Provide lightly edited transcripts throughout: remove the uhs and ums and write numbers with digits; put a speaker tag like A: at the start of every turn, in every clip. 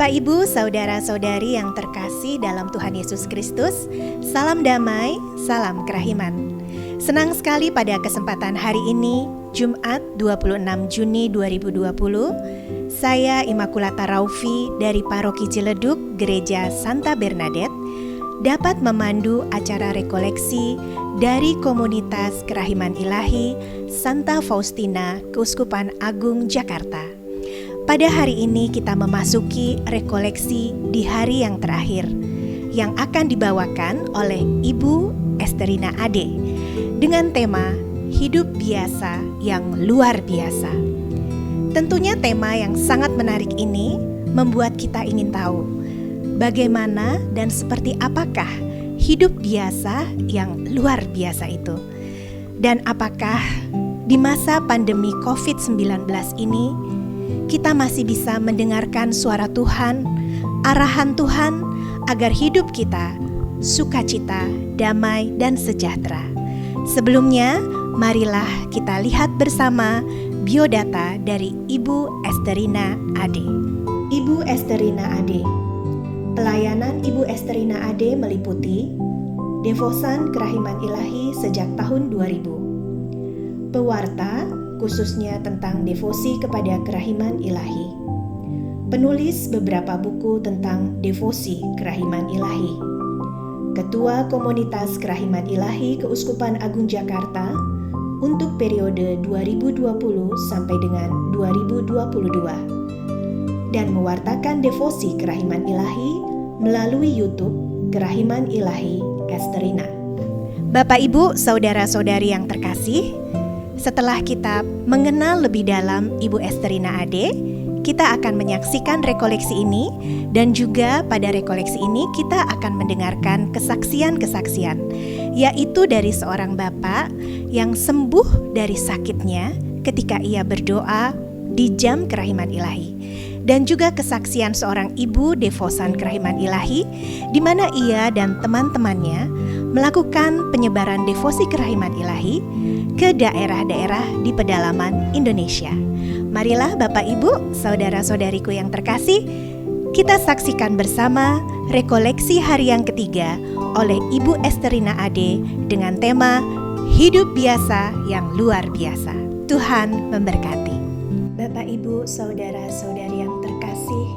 A: Bapak, Ibu, saudara-saudari yang terkasih dalam Tuhan Yesus Kristus, salam damai, salam kerahiman. Senang sekali pada kesempatan hari ini, Jumat 26 Juni 2020, saya Immaculata Raufi dari Paroki Ciledug, Gereja Santa Bernadette, dapat memandu acara rekoleksi dari Komunitas Kerahiman Ilahi Santa Faustina, Keuskupan Agung Jakarta. Pada hari ini kita memasuki rekoleksi di hari yang terakhir yang akan dibawakan oleh Ibu Esterina Ade dengan tema Hidup Biasa yang Luar Biasa. Tentunya tema yang sangat menarik ini membuat kita ingin tahu bagaimana dan seperti apakah hidup biasa yang luar biasa itu. Dan apakah di masa pandemi COVID-19 ini kita masih bisa mendengarkan suara Tuhan, arahan Tuhan agar hidup kita sukacita, damai, dan sejahtera. Sebelumnya, marilah kita lihat bersama biodata dari Ibu Esterina Ade. Ibu Esterina Ade. Pelayanan Ibu Esterina Ade meliputi devosan kerahiman ilahi sejak tahun 2000. Pewarta khususnya tentang devosi kepada kerahiman ilahi. Penulis beberapa buku tentang devosi kerahiman ilahi. Ketua Komunitas Kerahiman Ilahi Keuskupan Agung Jakarta untuk periode 2020 sampai dengan 2022. Dan mewartakan devosi kerahiman ilahi melalui YouTube Kerahiman Ilahi Esterina. Bapak, Ibu, saudara-saudari yang terkasih, setelah kita mengenal lebih dalam Ibu Esterina Ade, kita akan menyaksikan rekoleksi ini, dan juga pada rekoleksi ini kita akan mendengarkan kesaksian-kesaksian, yaitu dari seorang bapak yang sembuh dari sakitnya ketika ia berdoa di jam kerahiman ilahi. Dan juga kesaksian seorang ibu devosan kerahiman ilahi, di mana ia dan teman-temannya melakukan penyebaran devosi kerahiman ilahi ke daerah-daerah di pedalaman Indonesia. Marilah Bapak, Ibu, saudara-saudariku yang terkasih, kita saksikan bersama rekoleksi hari yang ketiga oleh Ibu Esterina Ade dengan tema Hidup Biasa yang Luar Biasa. Tuhan memberkati. Bapak, Ibu, saudara-saudari yang terkasih,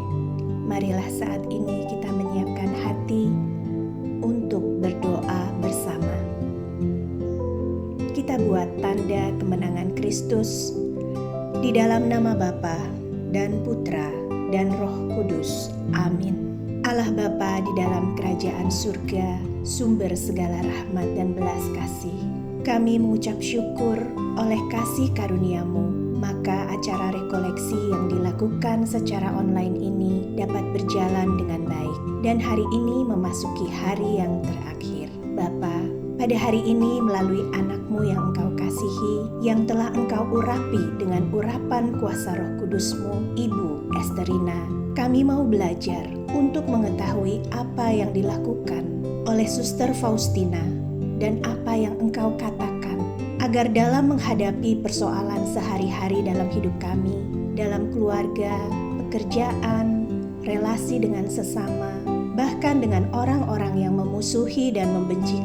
A: marilah saat ini kita menyiapkan hati untuk berdoa bersama. Kita buat tanda kemenangan Kristus di dalam nama Bapa dan Putra dan Roh Kudus. Amin. Allah Bapa di dalam kerajaan surga, sumber segala rahmat dan belas kasih, kami mengucap syukur oleh kasih karunia-Mu, maka acara rekoleksi yang dilakukan secara online ini dapat berjalan dengan baik. Dan hari ini memasuki hari yang terakhir. Bapa, pada hari ini melalui anak-Mu yang Engkau kasihi, yang telah Engkau urapi dengan urapan kuasa Roh Kudus-Mu, Ibu Esterina, kami mau belajar untuk mengetahui apa yang dilakukan oleh Suster Faustina dan apa yang Engkau katakan, agar dalam menghadapi persoalan sehari-hari dalam hidup kami, dalam keluarga, pekerjaan, relasi dengan sesama, bahkan dengan orang-orang yang memusuhi dan membenci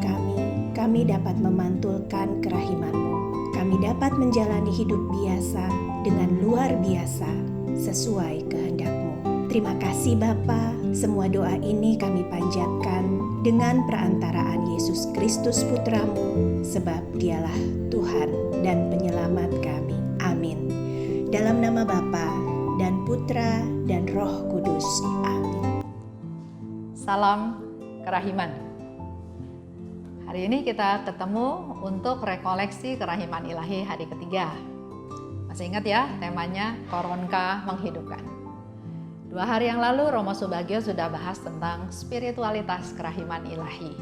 A: kami dapat memantulkan kerahiman-Mu. Kami dapat menjalani hidup biasa dengan luar biasa sesuai kehendak-Mu. Terima kasih Bapa, semua doa ini kami panjatkan dengan perantaraan Yesus Kristus Putra-Mu, sebab Dialah Tuhan dan Penyelamat kami. Amin. Dalam nama Bapa dan Putra dan Roh Kudus. Amin.
B: Salam kerahiman. Hari ini kita ketemu untuk rekoleksi kerahiman ilahi hari ketiga. Masih ingat ya, temanya Koronka menghidupkan. 2 hari yang lalu Romo Subagio sudah bahas tentang spiritualitas kerahiman ilahi.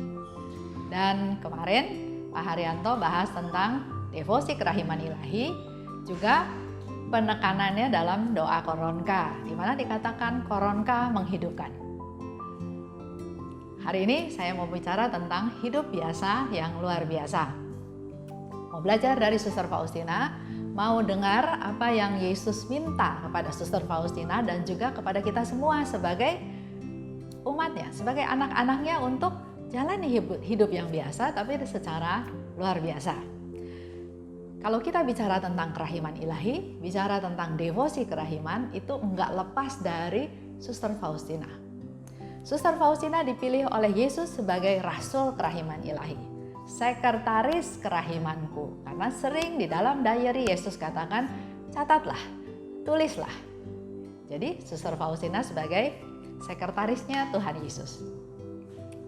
B: Dan kemarin Pak Haryanto bahas tentang devosi kerahiman ilahi, juga penekanannya dalam doa Koronka, di mana dikatakan Koronka menghidupkan. Hari ini saya mau bicara tentang hidup biasa yang luar biasa. Mau belajar dari Suster Faustina mau dengar apa yang Yesus minta kepada Suster Faustina dan juga kepada kita semua sebagai umatnya, sebagai anak-anaknya untuk jalani hidup yang biasa tapi secara luar biasa. Kalau kita bicara tentang kerahiman ilahi, bicara tentang devosi kerahiman, itu enggak lepas dari Suster Faustina. Suster Faustina dipilih oleh Yesus sebagai rasul kerahiman ilahi, sekretaris kerahimanku. Karena sering di dalam diary Yesus katakan, catatlah, tulislah. Jadi Suster Faustina sebagai sekretarisnya Tuhan Yesus.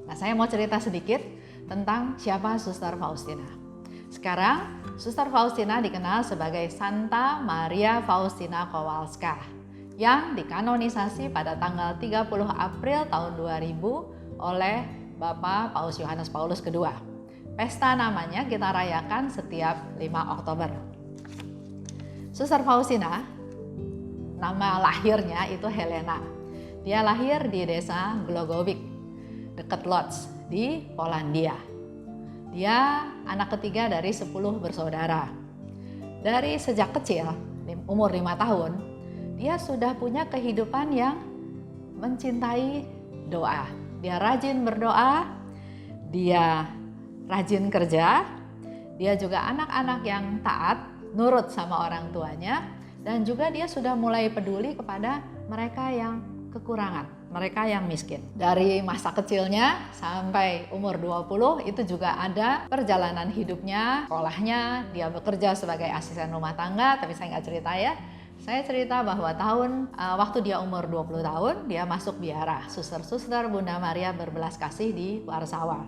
B: Nah, saya mau cerita sedikit tentang siapa Suster Faustina. Sekarang, Suster Faustina dikenal sebagai Santa Maria Faustina Kowalska yang dikanonisasi pada tanggal 30 April tahun 2000 oleh Bapak Paus Yohanes Paulus II. Pesta namanya kita rayakan setiap 5 Oktober. Suster Faustina, nama lahirnya itu Helena. Dia lahir di desa Glogowic, dekat Lodz di Polandia. Dia anak ketiga dari 10 bersaudara. Dari sejak kecil, umur 5 tahun, dia sudah punya kehidupan yang mencintai doa. Dia rajin berdoa, dia rajin kerja, dia juga anak-anak yang taat, nurut sama orang tuanya, dan juga dia sudah mulai peduli kepada mereka yang kekurangan, mereka yang miskin. Dari masa kecilnya sampai umur 20 itu juga ada perjalanan hidupnya, sekolahnya, dia bekerja sebagai asisten rumah tangga, tapi saya nggak cerita ya. Saya cerita bahwa waktu dia umur 20 tahun, dia masuk biara, suster-suster Bunda Maria Berbelas Kasih di Warsawa.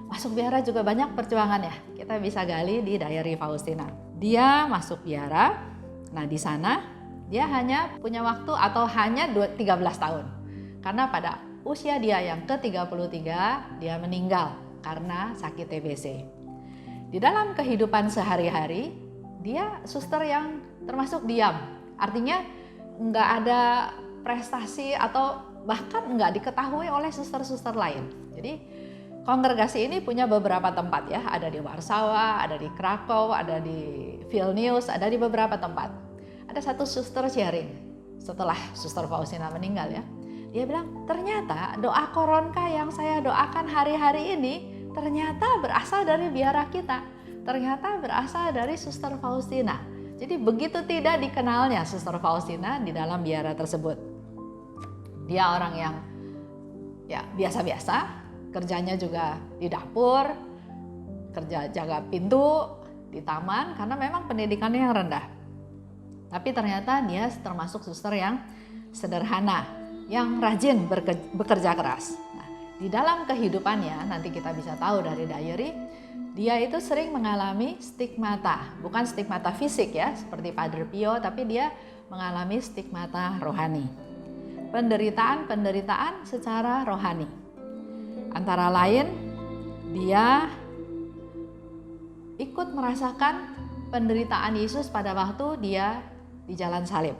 B: Masuk biara juga banyak perjuangan ya, kita bisa gali di diary Faustina. Dia masuk biara, nah di sana dia hanya punya waktu atau hanya 13 tahun. Karena pada usia dia yang ke-33, dia meninggal karena sakit TBC. Di dalam kehidupan sehari-hari, dia suster yang termasuk diam. Artinya nggak ada prestasi atau bahkan nggak diketahui oleh suster-suster lain. Jadi kongregasi ini punya beberapa tempat ya, ada di Warsawa, ada di Krakow, ada di Vilnius, ada di beberapa tempat. Ada satu suster sharing setelah Suster Faustina meninggal ya. Dia bilang, ternyata doa koronka yang saya doakan hari-hari ini ternyata berasal dari biara kita. Ternyata berasal dari Suster Faustina. Jadi begitu tidak dikenalnya Suster Faustina di dalam biara tersebut. Dia orang yang ya biasa-biasa, kerjanya juga di dapur, kerja jaga pintu di taman karena memang pendidikannya yang rendah. Tapi ternyata dia termasuk suster yang sederhana, yang rajin bekerja keras. Nah, di dalam kehidupannya nanti kita bisa tahu dari diary, dia itu sering mengalami stigmata, bukan stigmata fisik ya, seperti Padre Pio, tapi dia mengalami stigmata rohani. Penderitaan secara rohani. Antara lain, dia ikut merasakan penderitaan Yesus pada waktu dia di jalan salib.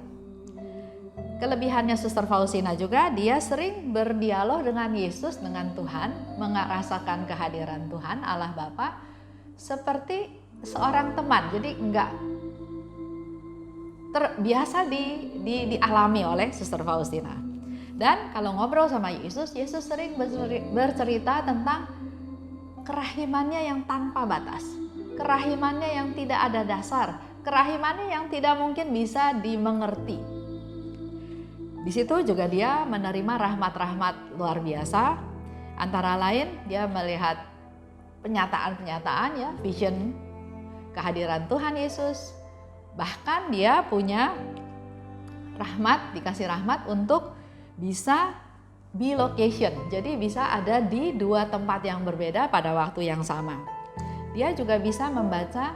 B: Kelebihannya Suster Faustina juga, dia sering berdialog dengan Yesus, dengan Tuhan, merasakan kehadiran Tuhan, Allah Bapa, seperti seorang teman. Jadi enggak terbiasa dialami oleh Suster Faustina. Dan kalau ngobrol sama Yesus, Yesus sering bercerita tentang kerahimannya yang tanpa batas, kerahimannya yang tidak ada dasar, kerahimannya yang tidak mungkin bisa dimengerti. Di situ juga dia menerima rahmat-rahmat luar biasa. Antara lain dia melihat penyataan-penyataan ya, vision kehadiran Tuhan Yesus. Bahkan dia punya rahmat, dikasih rahmat untuk bisa bilocation. Jadi bisa ada di 2 tempat yang berbeda pada waktu yang sama. Dia juga bisa membaca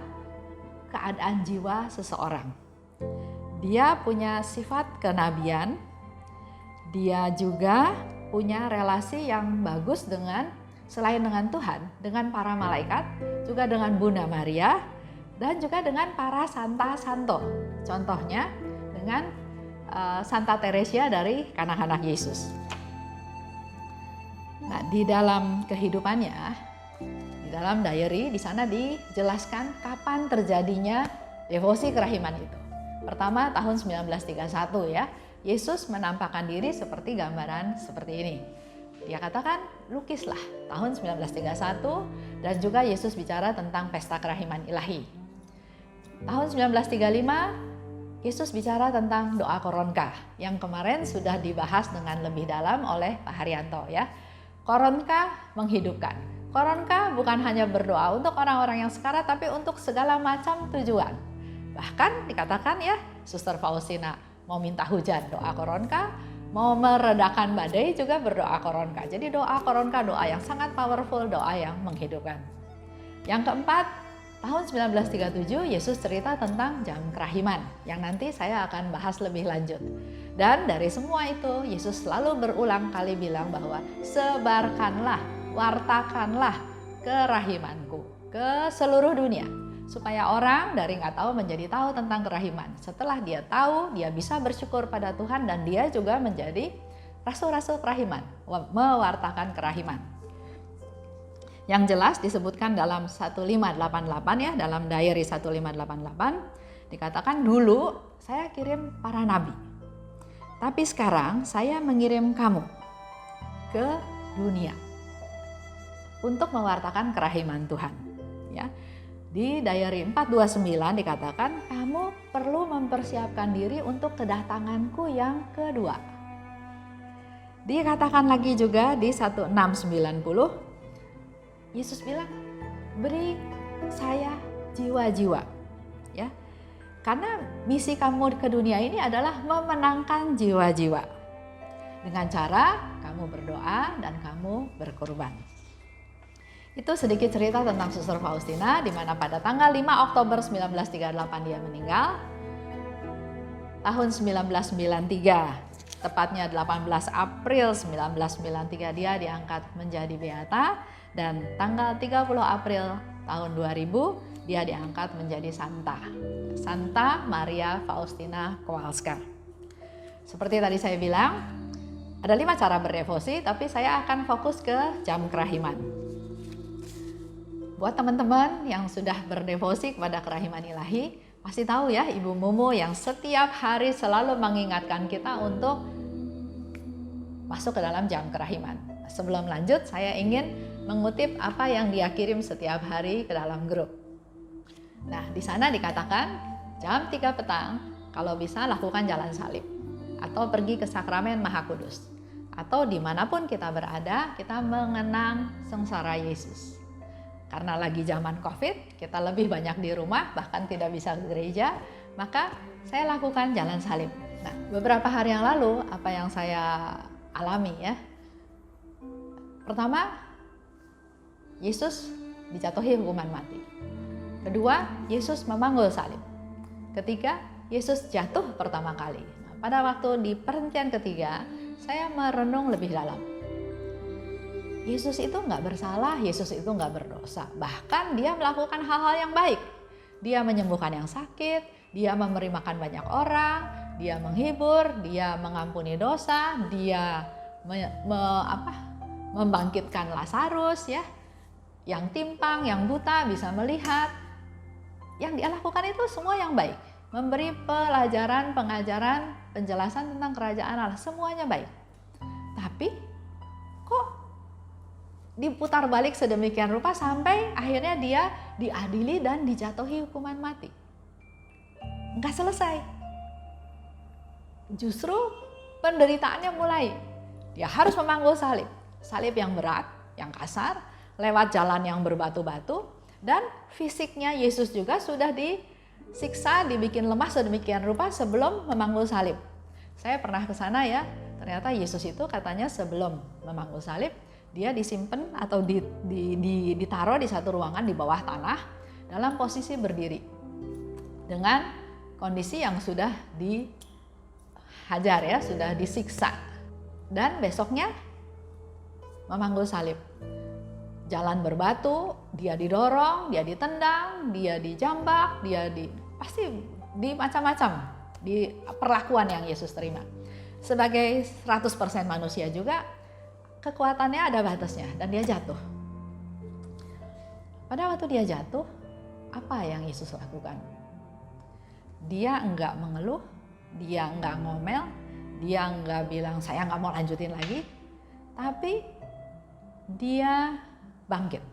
B: keadaan jiwa seseorang. Dia punya sifat kenabian. Dia juga punya relasi yang bagus selain dengan Tuhan, dengan para malaikat, juga dengan Bunda Maria, dan juga dengan para Santa Santo. Contohnya dengan Santa Teresia dari Kanak-Kanak Yesus. Nah, di dalam kehidupannya, di dalam diary, di sana dijelaskan kapan terjadinya devosi kerahiman itu. Pertama tahun 1931 ya, Yesus menampakkan diri seperti gambaran seperti ini. Dia katakan, lukislah tahun 1931, dan juga Yesus bicara tentang pesta kerahiman ilahi. Tahun 1935, Yesus bicara tentang doa koronka yang kemarin sudah dibahas dengan lebih dalam oleh Pak Haryanto ya. Koronka menghidupkan. Koronka bukan hanya berdoa untuk orang-orang yang sekarat, tapi untuk segala macam tujuan. Bahkan dikatakan ya, Suster Faustina mau minta hujan, doa koronka, mau meredakan badai juga berdoa koronka. Jadi doa koronka, doa yang sangat powerful, doa yang menghidupkan. Yang keempat, tahun 1937 Yesus cerita tentang jam kerahiman yang nanti saya akan bahas lebih lanjut. Dan dari semua itu Yesus selalu berulang kali bilang bahwa sebarkanlah, wartakanlah kerahimanku ke seluruh dunia. Supaya orang dari nggak tahu menjadi tahu tentang kerahiman. Setelah dia tahu, dia bisa bersyukur pada Tuhan dan dia juga menjadi rasul-rasul kerahiman, mewartakan kerahiman. Yang jelas disebutkan dalam 1588 ya, dalam diary 1588 dikatakan dulu saya kirim para nabi. Tapi sekarang saya mengirim kamu ke dunia untuk mewartakan kerahiman Tuhan, ya. Di diary 429 dikatakan, kamu perlu mempersiapkan diri untuk kedatanganku yang kedua. Dikatakan lagi juga di 1690, Yesus bilang, beri saya jiwa-jiwa. Ya, karena misi kamu ke dunia ini adalah memenangkan jiwa-jiwa. Dengan cara kamu berdoa dan kamu berkorban. Itu sedikit cerita tentang Suster Faustina, di mana pada tanggal 5 Oktober 1938 dia meninggal. Tahun 1993, tepatnya 18 April 1993 dia diangkat menjadi beata, dan tanggal 30 April tahun 2000 dia diangkat menjadi Santa Maria Faustina Kowalska. Seperti tadi saya bilang, ada 5 cara berdevosi, tapi saya akan fokus ke jam kerahiman. Buat teman-teman yang sudah berdevosi kepada kerahiman ilahi, pasti tahu ya Ibu Mumu yang setiap hari selalu mengingatkan kita untuk masuk ke dalam jam kerahiman. Sebelum lanjut, saya ingin mengutip apa yang dia kirim setiap hari ke dalam grup. Nah, di sana dikatakan jam 3 petang, kalau bisa lakukan jalan salib atau pergi ke Sakramen Maha Kudus. Atau dimanapun kita berada, kita mengenang sengsara Yesus. Karena lagi zaman COVID, kita lebih banyak di rumah, bahkan tidak bisa ke gereja, maka saya lakukan jalan salib. Nah, beberapa hari yang lalu, apa yang saya alami ya. Pertama, Yesus dijatuhi hukuman mati. Kedua, Yesus memanggul salib. Ketiga, Yesus jatuh pertama kali. Nah, pada waktu di perhentian ketiga, saya merenung lebih dalam. Yesus itu nggak bersalah, Yesus itu nggak berdosa. Bahkan dia melakukan hal-hal yang baik. Dia menyembuhkan yang sakit, dia memberi makan banyak orang, dia menghibur, dia mengampuni dosa, dia membangkitkan Lazarus ya. Yang timpang, yang buta bisa melihat. Yang dia lakukan itu semua yang baik. Memberi pelajaran, pengajaran, penjelasan tentang kerajaan Allah, semuanya baik. Tapi kok diputar balik sedemikian rupa sampai akhirnya dia diadili dan dijatuhi hukuman mati. Enggak selesai. Justru penderitaannya mulai. Dia harus memanggul salib. Salib yang berat, yang kasar, lewat jalan yang berbatu-batu, dan fisiknya Yesus juga sudah disiksa, dibikin lemah sedemikian rupa sebelum memanggul salib. Saya pernah ke sana ya, ternyata Yesus itu katanya sebelum memanggul salib, dia disimpan atau ditaruh di satu ruangan di bawah tanah dalam posisi berdiri dengan kondisi yang sudah dihajar ya, sudah disiksa, dan besoknya memanggul salib. Jalan berbatu, dia didorong, dia ditendang, dia dijambak, pasti di macam-macam di perlakuan yang Yesus terima. Sebagai 100% manusia juga, kekuatannya ada batasnya dan dia jatuh. Pada waktu dia jatuh, apa yang Yesus lakukan? dia enggak mengeluh, dia enggak ngomel, dia enggak bilang saya enggak mau lanjutin lagi, tapi dia bangkit.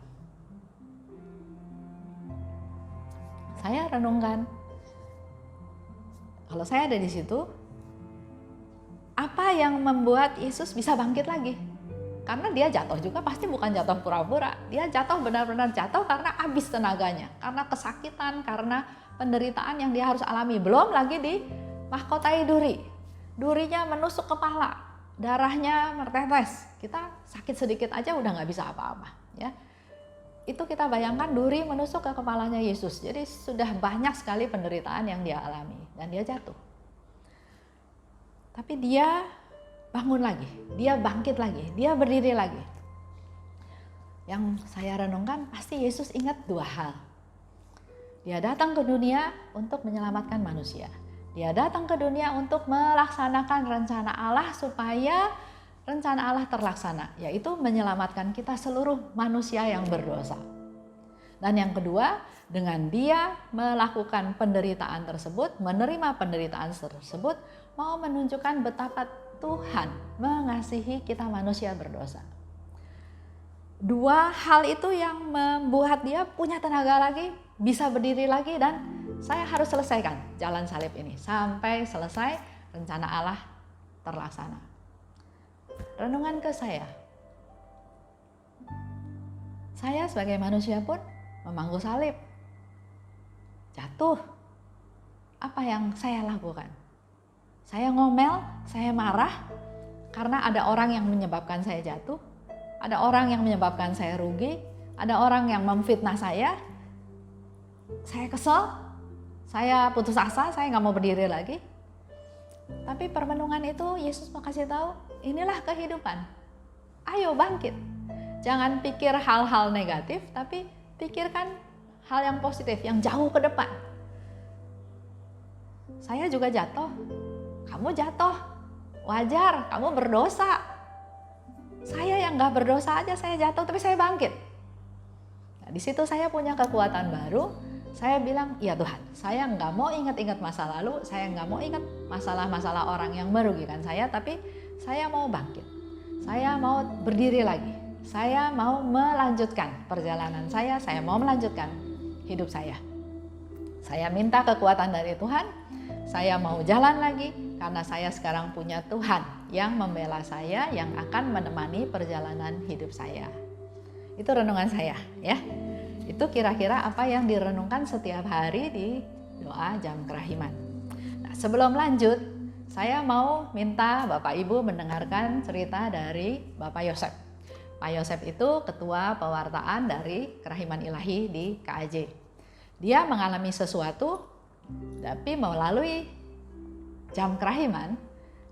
B: Saya renungkan, kalau saya ada di situ, apa yang membuat Yesus bisa bangkit lagi? Karena dia jatuh juga pasti bukan jatuh pura-pura. Dia jatuh benar-benar jatuh karena habis tenaganya, karena kesakitan, karena penderitaan yang dia harus alami. Belum lagi di mahkotai duri. Durinya menusuk kepala, darahnya mertetes. Kita sakit sedikit aja udah nggak bisa apa-apa. Ya. Itu kita bayangkan duri menusuk ke kepalanya Yesus. Jadi sudah banyak sekali penderitaan yang dia alami dan dia jatuh. Tapi dia bangun lagi, dia bangkit lagi, dia berdiri lagi. Yang saya renungkan pasti Yesus ingat dua hal. Dia datang ke dunia untuk menyelamatkan manusia. Dia datang ke dunia untuk melaksanakan rencana Allah supaya rencana Allah terlaksana, yaitu menyelamatkan kita seluruh manusia yang berdosa. Dan yang kedua, dengan dia melakukan penderitaan tersebut, menerima penderitaan tersebut, mau menunjukkan betapa Tuhan mengasihi kita manusia berdosa. Dua hal itu yang membuat dia punya tenaga lagi, bisa berdiri lagi, dan saya harus selesaikan jalan salib ini sampai selesai rencana Allah terlaksana. Renungan ke saya sebagai manusia pun memangku salib, jatuh. Apa yang saya lakukan? Saya ngomel, saya marah karena ada orang yang menyebabkan saya jatuh, ada orang yang menyebabkan saya rugi, ada orang yang memfitnah saya kesel, saya putus asa, saya nggak mau berdiri lagi. Tapi permenungan itu Yesus mau kasih tahu, inilah kehidupan. Ayo bangkit. Jangan pikir hal-hal negatif, tapi pikirkan hal yang positif, yang jauh ke depan. Saya juga jatuh. Kamu jatuh, wajar, kamu berdosa. Saya yang gak berdosa aja saya jatuh, tapi saya bangkit. Nah, di situ saya punya kekuatan baru. Saya bilang, ya Tuhan, saya gak mau ingat-ingat masa lalu, saya gak mau ingat masalah-masalah orang yang merugikan saya, tapi saya mau bangkit. Saya mau berdiri lagi. Saya mau melanjutkan perjalanan saya mau melanjutkan hidup saya. Saya minta kekuatan dari Tuhan, saya mau jalan lagi, karena saya sekarang punya Tuhan yang membela saya, yang akan menemani perjalanan hidup saya. Itu renungan saya, ya. Itu kira-kira apa yang direnungkan setiap hari di doa jam kerahiman. Nah, sebelum lanjut, saya mau minta Bapak Ibu mendengarkan cerita dari Bapak Yosef. Pak Yosef itu ketua pewartaan dari Kerahiman Ilahi di KAJ. Dia mengalami sesuatu, tapi melalui jam kerahiman,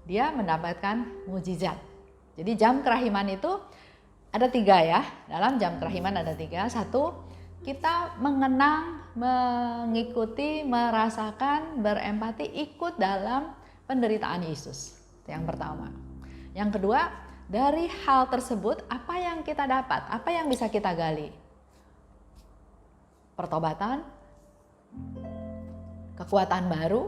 B: dia mendapatkan mujizat. Jadi jam kerahiman itu ada 3 ya, dalam jam kerahiman ada 3. 1, kita mengenang, mengikuti, merasakan, berempati, ikut dalam penderitaan Yesus. Itu yang pertama. Yang kedua, dari hal tersebut apa yang kita dapat, apa yang bisa kita gali? Pertobatan, kekuatan baru,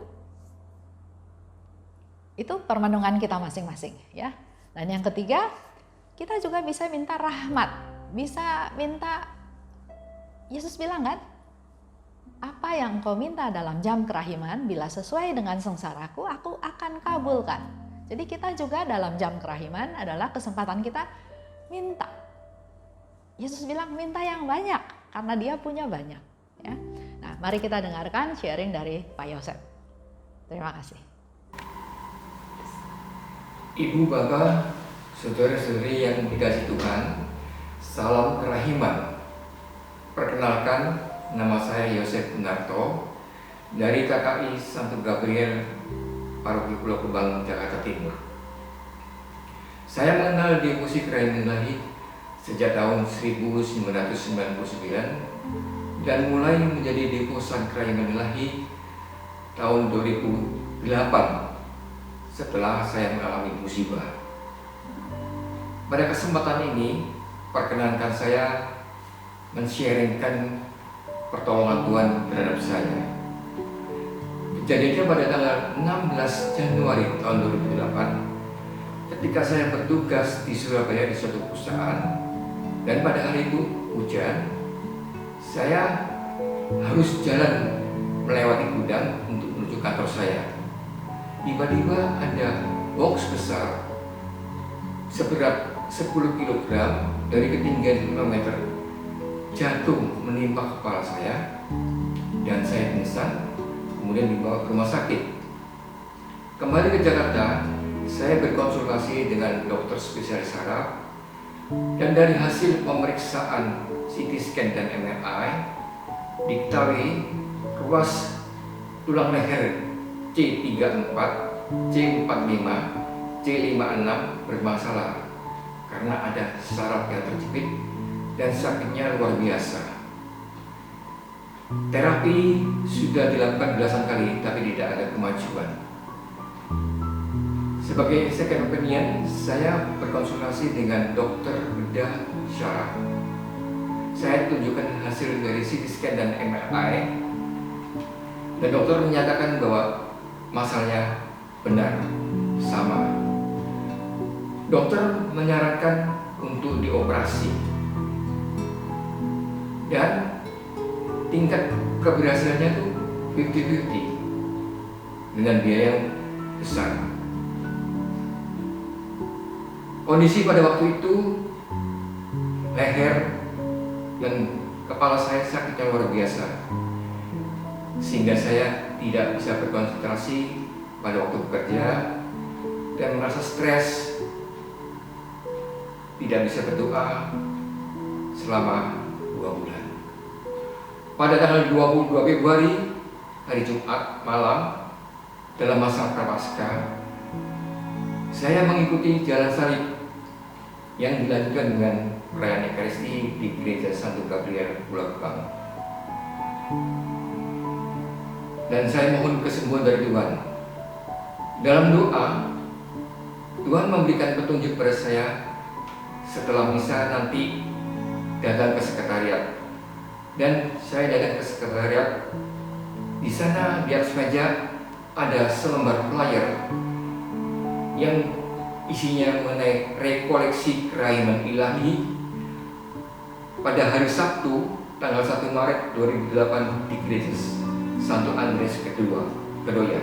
B: itu permenungan kita masing-masing ya. Dan yang ketiga, kita juga bisa minta rahmat, bisa minta, Yesus bilang kan, apa yang kau minta dalam jam kerahiman, bila sesuai dengan sengsaraku, aku akan kabulkan. Jadi kita juga dalam jam kerahiman adalah kesempatan kita minta. Yesus bilang minta yang banyak, karena dia punya banyak. Ya. Nah, mari kita dengarkan sharing dari Pak Yosef. Terima kasih.
C: Ibu, Bapak, saudara-saudari yang dikasihi Tuhan, salam kerahiman. Perkenalkan, nama saya Yosef Gunarto dari KKI Santo Gabriel, Paroki Pulau Gebang, Jakarta Timur. Saya mengenal devosi Kerahiman Ilahi sejak tahun 1999 dan mulai menjadi devosan Kerahiman Ilahi tahun 2008 setelah saya mengalami musibah. Pada kesempatan ini, perkenankan saya men-sharingkan pertolongan Tuhan terhadap saya. Kejadiannya pada tanggal 16 Januari tahun 2008 ketika saya bertugas di Surabaya di suatu perusahaan, dan pada hari itu hujan. Saya harus jalan melewati gudang untuk menuju kantor saya. Tiba-tiba ada box besar seberat 10 kg dari ketinggian 5 meter jatuh menimpa kepala saya, dan saya pingsan, kemudian dibawa ke rumah sakit. Kembali ke Jakarta, saya berkonsultasi dengan dokter spesialis saraf, dan dari hasil pemeriksaan CT scan dan MRI diketahui ruas tulang leher C34, C45, C56 bermasalah karena ada saraf yang terjepit dan sakitnya luar biasa. Terapi sudah dilakukan belasan kali tapi tidak ada kemajuan. Sebagai second opinion, saya berkonsultasi dengan dokter bedah syaraf. Saya tunjukkan hasil dari CT scan dan MRI, dan dokter menyatakan bahwa masalahnya benar, sama. Dokter menyarankan untuk dioperasi, dan tingkat keberhasilannya itu 50-50 dengan biaya yang besar. Kondisi pada waktu itu, leher dan kepala saya sakitnya luar biasa, sehingga saya tidak bisa berkonsentrasi pada waktu bekerja dan merasa stres, tidak bisa berdoa selama 2 bulan. Pada tanggal 22 Februari, hari Jumat malam, dalam masa Prapaskah, saya mengikuti jalan salib yang dilanjutkan dengan perayaan Ekaristi di Gereja Santo Gabriel Pulau Gebang. Dan saya mohon kesembuhan dari Tuhan. Dalam doa, Tuhan memberikan petunjuk pada saya setelah misa nanti datang ke sekretariat. Dan saya datang ke sekretariat. Di sana di atas meja ada selembar flyer yang isinya mengenai rekoleksi kerahiman ilahi pada hari Sabtu tanggal 1 Maret 2008 di Gereja Santo Andreas Kedoya.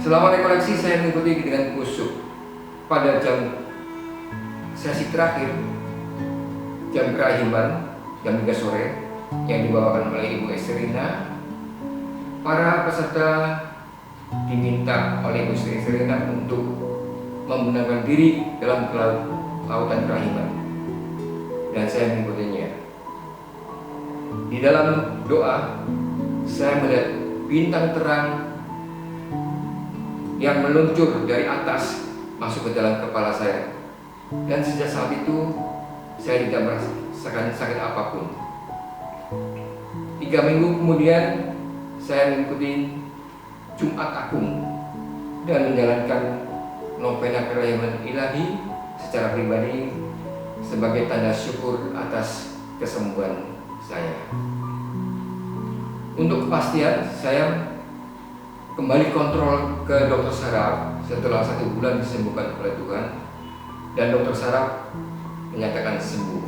C: Selama rekoleksi saya mengikuti dengan kusuk. Pada jam sesi terakhir, jam kerahiman, jam 3 sore, yang dibawakan oleh Ibu Esterina, para peserta diminta oleh Ibu Esterina untuk membenamkan diri dalam lautan kerahiman, dan saya mengikutinya. Di dalam doa, saya melihat bintang terang yang meluncur dari atas masuk ke dalam kepala saya, dan sejak saat itu saya tidak merasakan sakit apapun. 3 minggu kemudian saya mengikuti Jumat Agung dan menjalankan novena kerahiman ilahi secara pribadi sebagai tanda syukur atas kesembuhan saya. Untuk kepastian, saya kembali kontrol ke dokter saraf setelah 1 bulan disembuhkan oleh Tuhan, dan dokter saraf menyatakan sembuh.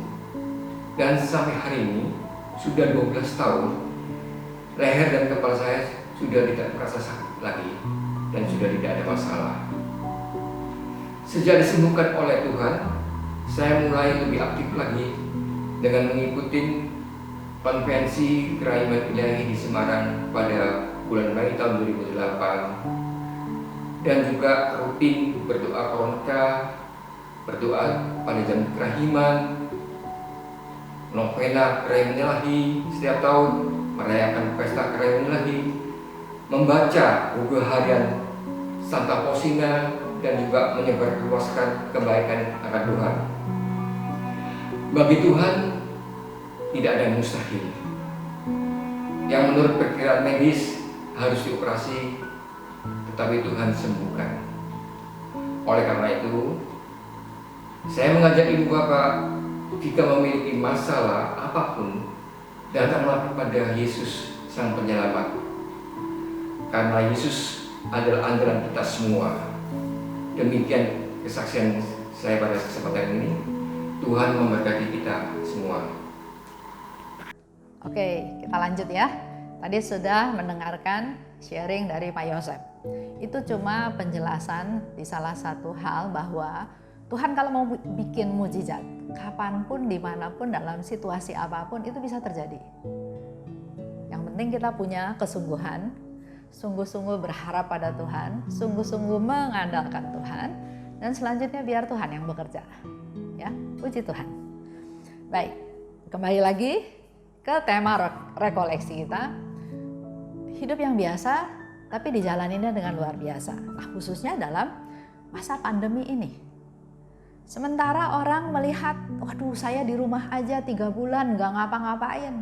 C: Dan sampai hari ini sudah 12 tahun, leher dan kepala saya sudah tidak merasa sakit lagi dan sudah tidak ada masalah. Sejak disembuhkan oleh Tuhan, saya mulai lebih aktif lagi dengan mengikuti konvensi kerahiman ilahi di Semarang pada bulan Mei tahun 2008, dan juga rutin berdoa koronka, berdoa pada jam kerahiman, novena kerahiman ilahi setiap tahun, merayakan pesta kerahiman ilahi, membaca buku harian Santa Posina, dan juga menyebarluaskan kebaikan akan Tuhan. Bagi Tuhan tidak ada yang mustahil. Yang menurut perkiraan medis harus dioperasi, tetapi Tuhan sembuhkan. Oleh karena itu, saya mengajak ibu bapak, jika memiliki masalah apapun, datanglah kepada Yesus Sang Penyelamat, karena Yesus adalah andalan kita semua. Demikian kesaksian saya pada kesempatan ini. Tuhan memberkati kita semua.
B: Oke, kita lanjut ya. Tadi sudah mendengarkan sharing dari Pak Yosef. Itu cuma penjelasan di salah satu hal bahwa Tuhan kalau mau bikin mujizat, kapanpun, dimanapun, dalam situasi apapun itu bisa terjadi. Yang penting kita punya kesungguhan, sungguh-sungguh berharap pada Tuhan, sungguh-sungguh mengandalkan Tuhan, dan selanjutnya biar Tuhan yang bekerja. Ya, puji Tuhan. Baik, kembali lagi ke tema rekoleksi kita. Hidup yang biasa, tapi dijalaninnya dengan luar biasa. Nah, khususnya dalam masa pandemi ini. Sementara orang melihat, waduh saya di rumah aja 3 bulan gak ngapa-ngapain.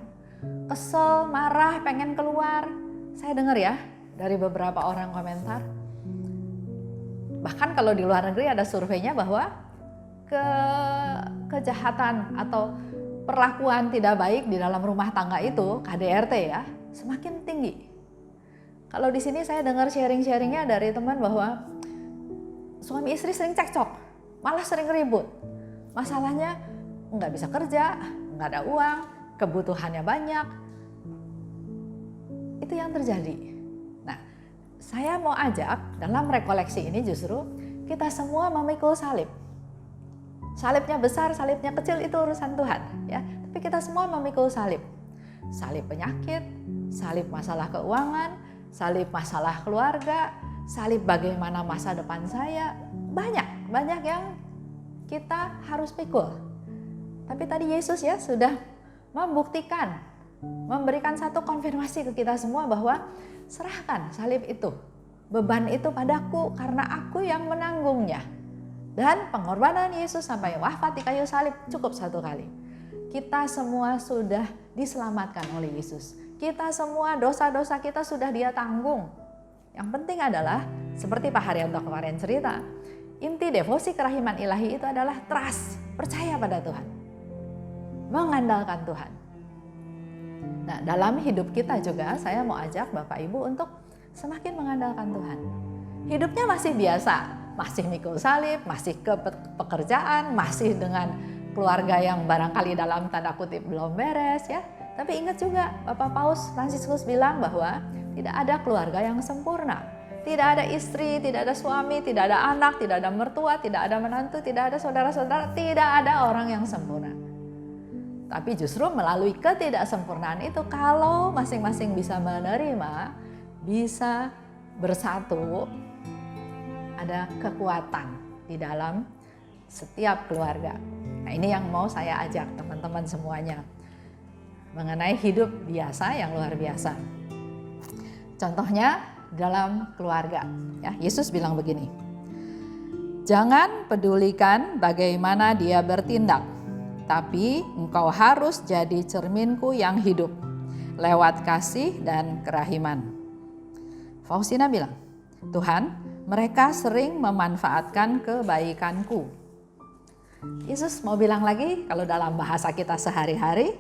B: Kesel, marah, pengen keluar. Saya dengar ya dari beberapa orang komentar. Bahkan kalau di luar negeri ada surveinya bahwa kejahatan atau perlakuan tidak baik di dalam rumah tangga itu, KDRT ya, semakin tinggi. Kalau di sini saya dengar sharing-sharingnya dari teman bahwa suami istri sering cekcok, malah sering ribut. Masalahnya nggak bisa kerja, nggak ada uang, kebutuhannya banyak. Itu yang terjadi. Nah, saya mau ajak dalam rekoleksi ini justru kita semua memikul salib. Salibnya besar, salibnya kecil itu urusan Tuhan, ya. Tapi kita semua memikul salib. Salib penyakit, salib masalah keuangan, salib masalah keluarga, salib bagaimana masa depan saya. Banyak yang kita harus pikul. Tapi tadi Yesus ya sudah membuktikan, memberikan satu konfirmasi ke kita semua bahwa serahkan salib itu, beban itu padaku karena aku yang menanggungnya. Dan pengorbanan Yesus sampai wafat di kayu salib cukup 1 kali. Kita semua sudah diselamatkan oleh Yesus. Kita semua dosa-dosa kita sudah Dia tanggung. Yang penting adalah seperti Pak Haryanto kemarin cerita, inti devosi kerahiman ilahi itu adalah trust, percaya pada Tuhan, mengandalkan Tuhan. Nah, dalam hidup kita juga saya mau ajak Bapak Ibu untuk semakin mengandalkan Tuhan. Hidupnya masih biasa, masih mikul salib, masih ke pekerjaan, masih dengan keluarga yang barangkali dalam tanda kutip belum beres ya. Tapi ingat juga Bapak Paus Fransiskus bilang bahwa tidak ada keluarga yang sempurna. Tidak ada istri, tidak ada suami, tidak ada anak, tidak ada mertua, tidak ada menantu, tidak ada saudara-saudara, tidak ada orang yang sempurna. Tapi justru melalui ketidaksempurnaan itu kalau masing-masing bisa menerima, bisa bersatu, ada kekuatan di dalam setiap keluarga. Nah, ini yang mau saya ajak teman-teman semuanya mengenai hidup biasa yang luar biasa. Contohnya dalam keluarga, ya, Yesus bilang begini, jangan pedulikan bagaimana dia bertindak, tapi engkau harus jadi cerminku yang hidup lewat kasih dan kerahiman. Faustina bilang, Tuhan, mereka sering memanfaatkan kebaikanku. Yesus mau bilang lagi, kalau dalam bahasa kita sehari-hari,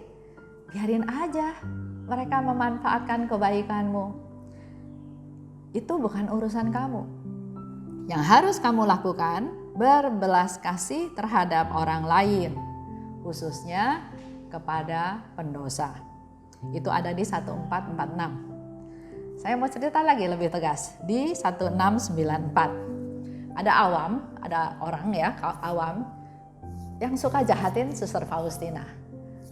B: biarin aja mereka memanfaatkan kebaikanmu. Itu bukan urusan kamu. Yang harus kamu lakukan, berbelas kasih terhadap orang lain, khususnya kepada pendosa. Itu ada di 1446. Saya mau cerita lagi lebih tegas di 1694. Ada orang ya, awam yang suka jahatin Suster Faustina.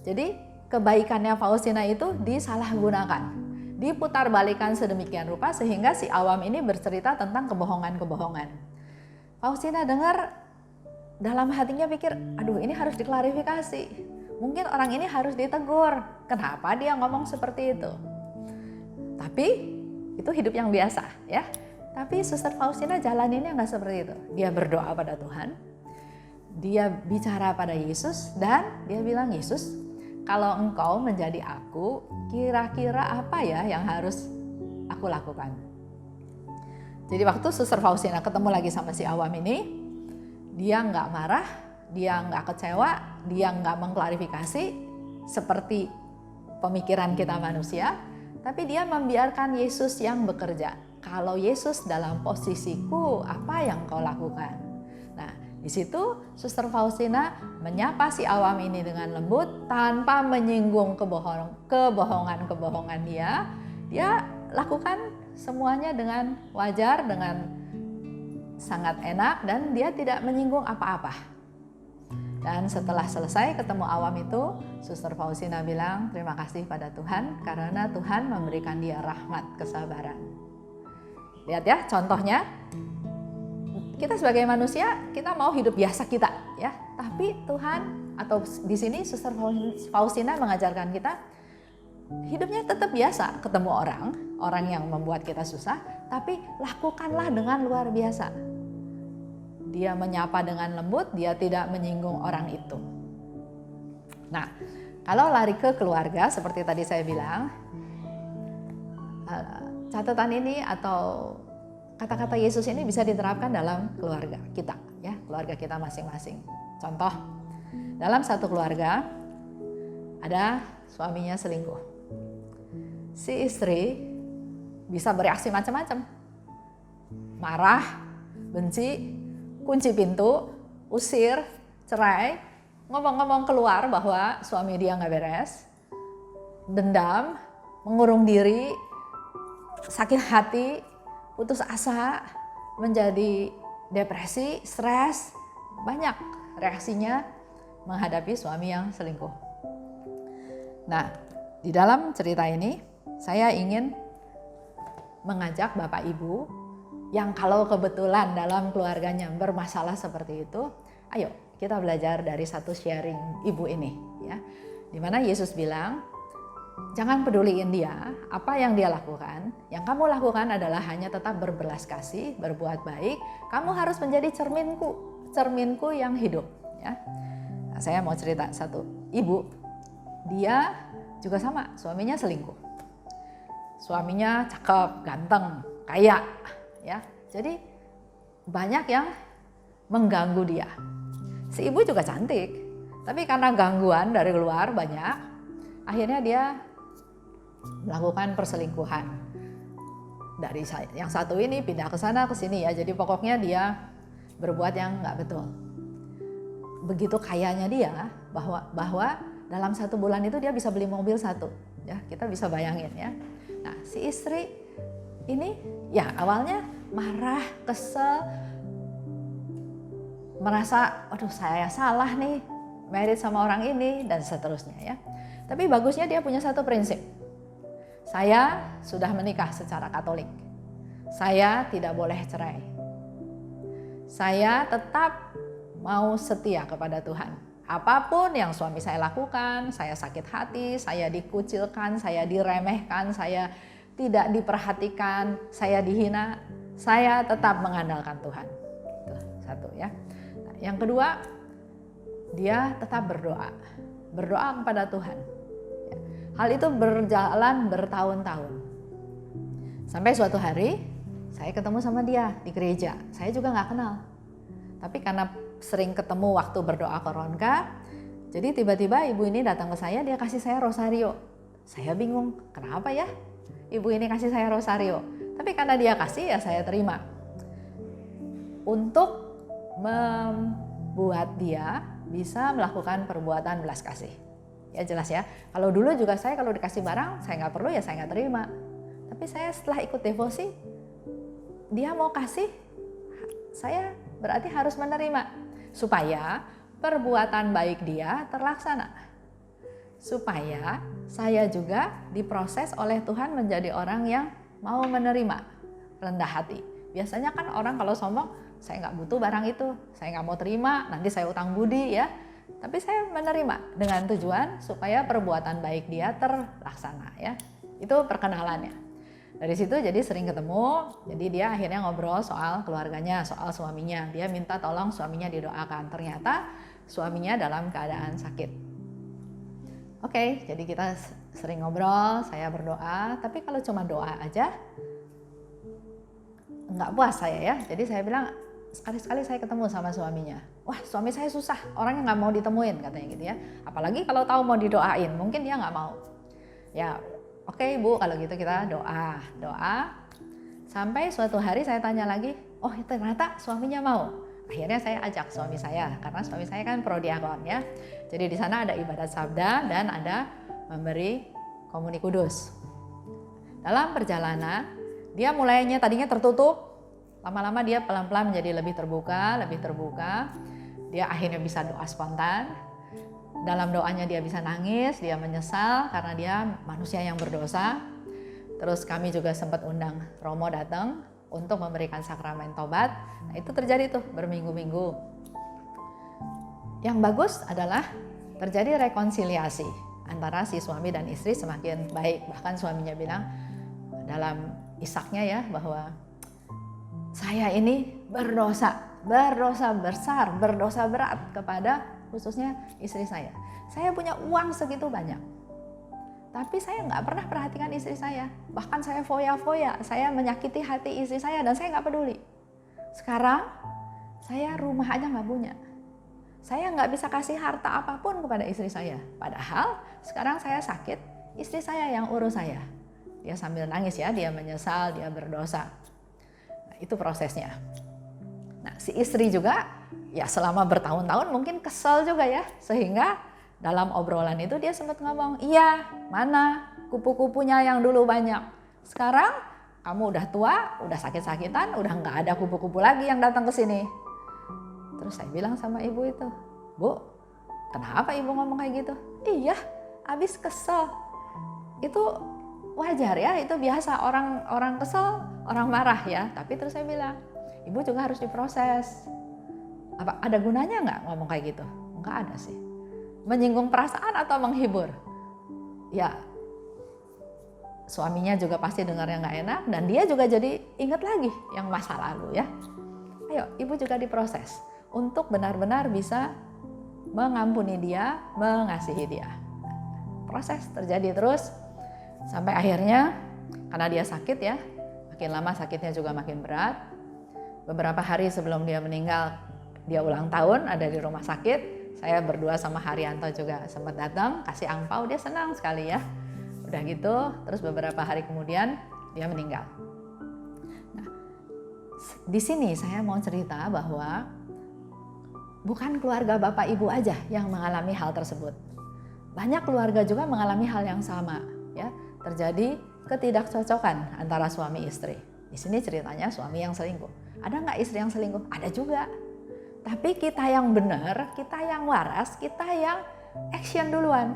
B: Jadi kebaikannya Faustina itu disalahgunakan, diputar-balikan sedemikian rupa sehingga si awam ini bercerita tentang kebohongan-kebohongan. Faustina dengar, dalam hatinya pikir, aduh ini harus diklarifikasi. Mungkin orang ini harus ditegur. Kenapa dia ngomong seperti itu? Tapi itu hidup yang biasa ya. Tapi Suster Faustina jalaninnya nggak seperti itu. Dia berdoa pada Tuhan, dia bicara pada Yesus dan dia bilang, Yesus, kalau engkau menjadi aku, kira-kira apa ya yang harus aku lakukan? Jadi waktu Suster Faustina ketemu lagi sama si awam ini, dia nggak marah, dia nggak kecewa, dia nggak mengklarifikasi seperti pemikiran kita manusia, tapi dia membiarkan Yesus yang bekerja. kalau Yesus dalam posisiku, apa yang kau lakukan? Nah, di situ Suster Faustina menyapa si awam ini dengan lembut tanpa menyinggung kebohongan dia. Dia lakukan semuanya dengan wajar, dengan sangat enak, dan dia tidak menyinggung apa-apa. Dan setelah selesai ketemu awam itu, Suster Faustina bilang terima kasih pada Tuhan karena Tuhan memberikan dia rahmat kesabaran. Lihat ya contohnya, kita sebagai manusia kita mau hidup biasa kita ya, tapi Tuhan atau di sini Suster Faustina mengajarkan kita hidupnya tetap biasa, ketemu orang yang membuat kita susah, tapi lakukanlah dengan luar biasa. Dia menyapa dengan lembut, dia tidak menyinggung orang itu. Nah, kalau lari ke keluarga seperti tadi saya bilang, catatan ini atau kata-kata Yesus ini bisa diterapkan dalam keluarga kita, ya, keluarga kita masing-masing. Contoh, dalam satu keluarga ada suaminya selingkuh. Si istri bisa bereaksi macam-macam, marah, benci, kunci pintu, usir, cerai, ngomong-ngomong keluar bahwa suami dia nggak beres, dendam, mengurung diri, sakit hati, putus asa, menjadi depresi, stres, banyak reaksinya menghadapi suami yang selingkuh. Nah, di dalam cerita ini saya ingin mengajak Bapak Ibu yang kalau kebetulan dalam keluarganya bermasalah seperti itu, ayo kita belajar dari satu sharing ibu ini ya. Dimana Yesus bilang, jangan peduliin dia, apa yang dia lakukan. Yang kamu lakukan adalah hanya tetap berbelas kasih, berbuat baik. Kamu harus menjadi cerminku yang hidup ya. Nah, saya mau cerita satu ibu, dia juga sama, suaminya selingkuh. Suaminya cakep, ganteng, kaya ya. Jadi banyak yang mengganggu dia. Si ibu juga cantik, tapi karena gangguan dari luar banyak, akhirnya dia melakukan perselingkuhan. Dari yang satu ini pindah ke sana ke sini ya. Jadi pokoknya dia berbuat yang nggak betul. Begitu kayanya dia bahwa dalam 1 bulan itu dia bisa beli mobil 1 ya. Kita bisa bayangin ya. Nah, si istri ini ya awalnya marah, kesel, merasa aduh saya salah nih married sama orang ini dan seterusnya ya. Tapi bagusnya dia punya satu prinsip. Saya sudah menikah secara Katolik. Saya tidak boleh cerai. Saya tetap mau setia kepada Tuhan. Apapun yang suami saya lakukan, saya sakit hati, saya dikucilkan, saya diremehkan, saya tidak diperhatikan, saya dihina, saya tetap mengandalkan Tuhan. Itu satu ya. Nah, yang kedua, dia tetap berdoa kepada Tuhan. Hal itu berjalan bertahun-tahun. Sampai suatu hari, saya ketemu sama dia di gereja. Saya juga nggak kenal. Tapi karena sering ketemu waktu berdoa koronka, jadi tiba-tiba ibu ini datang ke saya, dia kasih saya rosario. Saya bingung, kenapa ya ibu ini kasih saya rosario? Tapi karena dia kasih, ya saya terima. Untuk membuat dia bisa melakukan perbuatan belas kasih. Ya jelas ya, kalau dulu juga saya kalau dikasih barang, saya nggak perlu ya saya nggak terima. Tapi saya setelah ikut devosi, dia mau kasih, saya berarti harus menerima. Supaya perbuatan baik dia terlaksana. Supaya saya juga diproses oleh Tuhan menjadi orang yang mau menerima, rendah hati. Biasanya kan orang kalau sombong, saya nggak butuh barang itu, saya nggak mau terima, nanti saya utang budi ya. Tapi saya menerima dengan tujuan supaya perbuatan baik dia terlaksana ya. Itu perkenalannya. Dari situ jadi sering ketemu, jadi dia akhirnya ngobrol soal keluarganya, soal suaminya. Dia minta tolong suaminya didoakan. Ternyata suaminya dalam keadaan sakit. Oke, jadi kita sering ngobrol, saya berdoa. Tapi kalau cuma doa aja, nggak puas saya ya. Jadi saya bilang, sekali-sekali saya ketemu sama suaminya. Wah, suami saya susah, orangnya nggak mau ditemuin katanya gitu ya. Apalagi kalau tahu mau didoain, mungkin dia nggak mau. Ya, oke Bu, kalau gitu kita doa. Sampai suatu hari saya tanya lagi, oh ternyata suaminya mau. Akhirnya saya ajak suami saya, karena suami saya kan prodiakon ya. Jadi di sana ada ibadat sabda dan ada memberi komuni kudus. Dalam perjalanan, dia mulainya tadinya tertutup, lama-lama dia pelan-pelan menjadi lebih terbuka. Dia akhirnya bisa doa spontan. Dalam doanya dia bisa nangis, dia menyesal karena dia manusia yang berdosa. Terus kami juga sempat undang Romo datang untuk memberikan sakramen tobat. Nah, itu terjadi tuh berminggu-minggu. Yang bagus adalah terjadi rekonsiliasi antara si suami dan istri semakin baik. Bahkan suaminya bilang dalam Ishaknya ya, bahwa saya ini berdosa besar, berdosa berat kepada khususnya istri saya. Saya punya uang segitu banyak, tapi saya nggak pernah perhatikan istri saya. Bahkan saya foya-foya, saya menyakiti hati istri saya dan saya nggak peduli. Sekarang saya rumah aja nggak punya. Saya nggak bisa kasih harta apapun kepada istri saya. Padahal sekarang saya sakit, istri saya yang urus saya. Dia sambil nangis ya, dia menyesal, dia berdosa. Nah, itu prosesnya. Nah, si istri juga ya selama bertahun-tahun mungkin kesel juga ya. Sehingga dalam obrolan itu dia sempat ngomong, iya mana kupu-kupunya yang dulu banyak. Sekarang kamu udah tua, udah sakit-sakitan, udah nggak ada kupu-kupu lagi yang datang ke sini. Terus saya bilang sama ibu itu, Bu, kenapa ibu ngomong kayak gitu? Iya, abis kesel. Itu wajar ya, itu biasa orang kesel, orang marah ya. Tapi terus saya bilang, ibu juga harus diproses. Apa ada gunanya nggak ngomong kayak gitu? Nggak ada sih. Menyinggung perasaan atau menghibur? Ya, suaminya juga pasti dengarnya nggak enak dan dia juga jadi ingat lagi yang masa lalu ya. Ayo, ibu juga diproses untuk benar-benar bisa mengampuni dia, mengasihi dia. Proses terjadi terus sampai akhirnya karena dia sakit ya, makin lama sakitnya juga makin berat. Beberapa hari sebelum dia meninggal, dia ulang tahun ada di rumah sakit. Saya berdua sama Haryanto juga sempat datang, kasih angpau, dia senang sekali ya. Udah gitu, terus beberapa hari kemudian dia meninggal. Nah, di sini saya mau cerita bahwa bukan keluarga Bapak Ibu aja yang mengalami hal tersebut. Banyak keluarga juga mengalami hal yang sama, ya. Terjadi ketidakcocokan antara suami istri. Di sini ceritanya suami yang selingkuh. Ada nggak istri yang selingkuh? Ada juga. Tapi kita yang benar, kita yang waras, kita yang action duluan.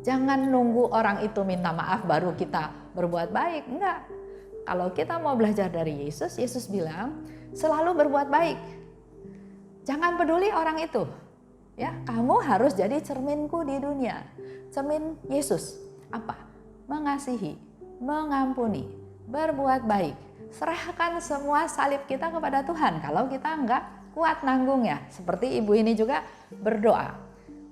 B: Jangan nunggu orang itu minta maaf baru kita berbuat baik. Enggak. Kalau kita mau belajar dari Yesus, Yesus bilang selalu berbuat baik. Jangan peduli orang itu. Ya, kamu harus jadi cerminku di dunia. Cermin Yesus. Apa? Mengasihi, mengampuni, berbuat baik. Serahkan semua salib kita kepada Tuhan. Kalau kita enggak kuat nanggungnya. Seperti ibu ini juga berdoa.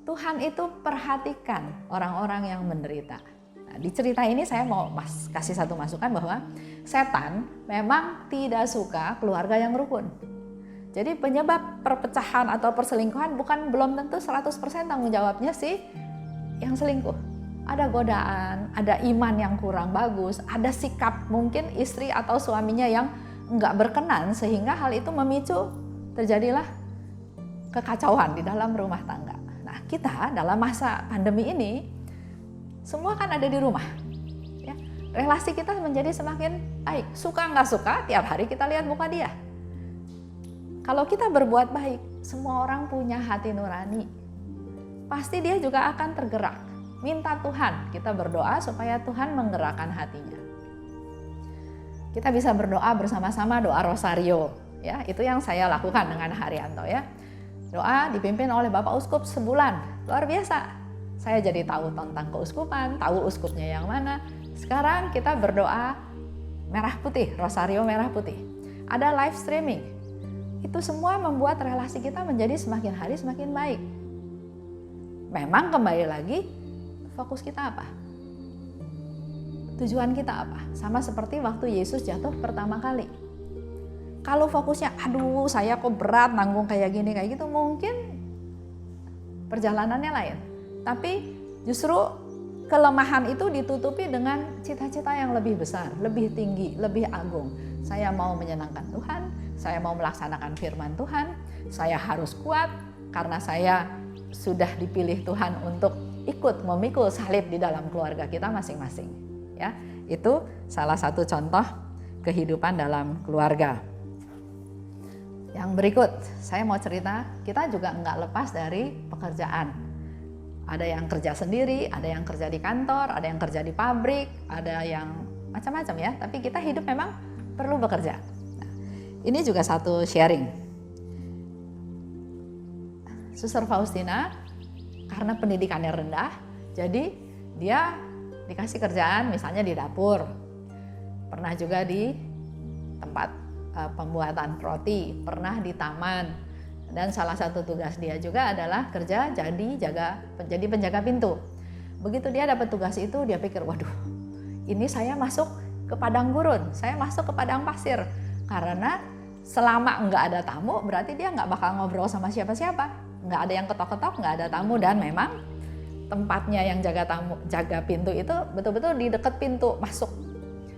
B: Tuhan itu perhatikan orang-orang yang menderita. Nah, di cerita ini saya mau kasih satu masukan bahwa setan memang tidak suka keluarga yang rukun. Jadi penyebab perpecahan atau perselingkuhan belum tentu 100% tanggung jawabnya sih yang selingkuh. Ada godaan, ada iman yang kurang bagus, ada sikap mungkin istri atau suaminya yang enggak berkenan sehingga hal itu memicu terjadilah kekacauan di dalam rumah tangga. Nah, kita dalam masa pandemi ini semua kan ada di rumah. Ya, relasi kita menjadi semakin baik. Suka nggak suka, tiap hari kita lihat muka dia. Kalau kita berbuat baik, semua orang punya hati nurani. Pasti dia juga akan tergerak. Minta Tuhan, kita berdoa supaya Tuhan menggerakkan hatinya. Kita bisa berdoa bersama-sama doa rosario. Ya, itu yang saya lakukan dengan Haryanto ya. Doa dipimpin oleh Bapak Uskup sebulan, luar biasa. Saya jadi tahu tentang keuskupan, tahu uskupnya yang mana. Sekarang kita berdoa merah putih, rosario merah putih. Ada live streaming. Itu semua membuat relasi kita menjadi semakin hari semakin baik. Memang kembali lagi, fokus kita apa? Tujuan kita apa? Sama seperti waktu Yesus jatuh pertama kali. Kalau fokusnya, aduh saya kok berat nanggung kayak gini, kayak gitu, mungkin perjalanannya lain. Tapi justru kelemahan itu ditutupi dengan cita-cita yang lebih besar, lebih tinggi, lebih agung. Saya mau menyenangkan Tuhan, saya mau melaksanakan firman Tuhan, saya harus kuat karena saya sudah dipilih Tuhan untuk ikut memikul salib di dalam keluarga kita masing-masing. Ya, itu salah satu contoh kehidupan dalam keluarga. Yang berikut, saya mau cerita, kita juga nggak lepas dari pekerjaan. Ada yang kerja sendiri, ada yang kerja di kantor, ada yang kerja di pabrik, ada yang macam-macam ya. Tapi kita hidup memang perlu bekerja. Nah, ini juga satu sharing. Suster Faustina, karena pendidikannya rendah, jadi dia dikasih kerjaan misalnya di dapur. Pernah juga di tempat pembuatan roti, pernah di taman, dan salah satu tugas dia juga adalah kerja jadi penjaga pintu. Begitu dia dapat tugas itu, dia pikir, waduh, ini saya masuk ke padang gurun, saya masuk ke padang pasir, karena selama nggak ada tamu berarti dia nggak bakal ngobrol sama siapa-siapa, nggak ada yang ketok-ketok, nggak ada tamu, dan memang tempatnya yang jaga pintu itu betul-betul di dekat pintu masuk.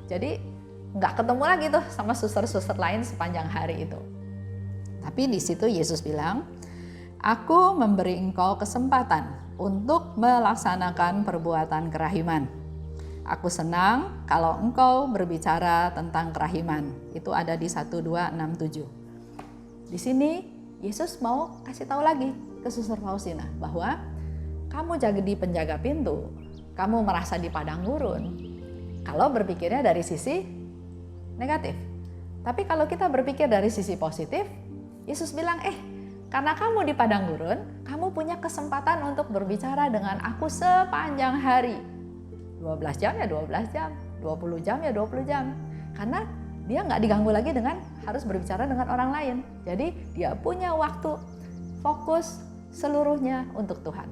B: Jadi nggak ketemu lagi tuh sama suster-suster lain sepanjang hari itu. Tapi di situ Yesus bilang, aku memberi engkau kesempatan untuk melaksanakan perbuatan kerahiman. Aku senang kalau engkau berbicara tentang kerahiman. Itu ada di 1267. Di sini Yesus mau kasih tahu lagi ke Suster Faustina bahwa kamu jadi penjaga pintu, kamu merasa di padang gurun. Kalau berpikirnya dari sisi negatif. Tapi kalau kita berpikir dari sisi positif, Yesus bilang, karena kamu di padang gurun, kamu punya kesempatan untuk berbicara dengan aku sepanjang hari. 12 jam ya 12 jam, 20 jam ya 20 jam. Karena dia nggak diganggu lagi dengan harus berbicara dengan orang lain. Jadi dia punya waktu fokus seluruhnya untuk Tuhan.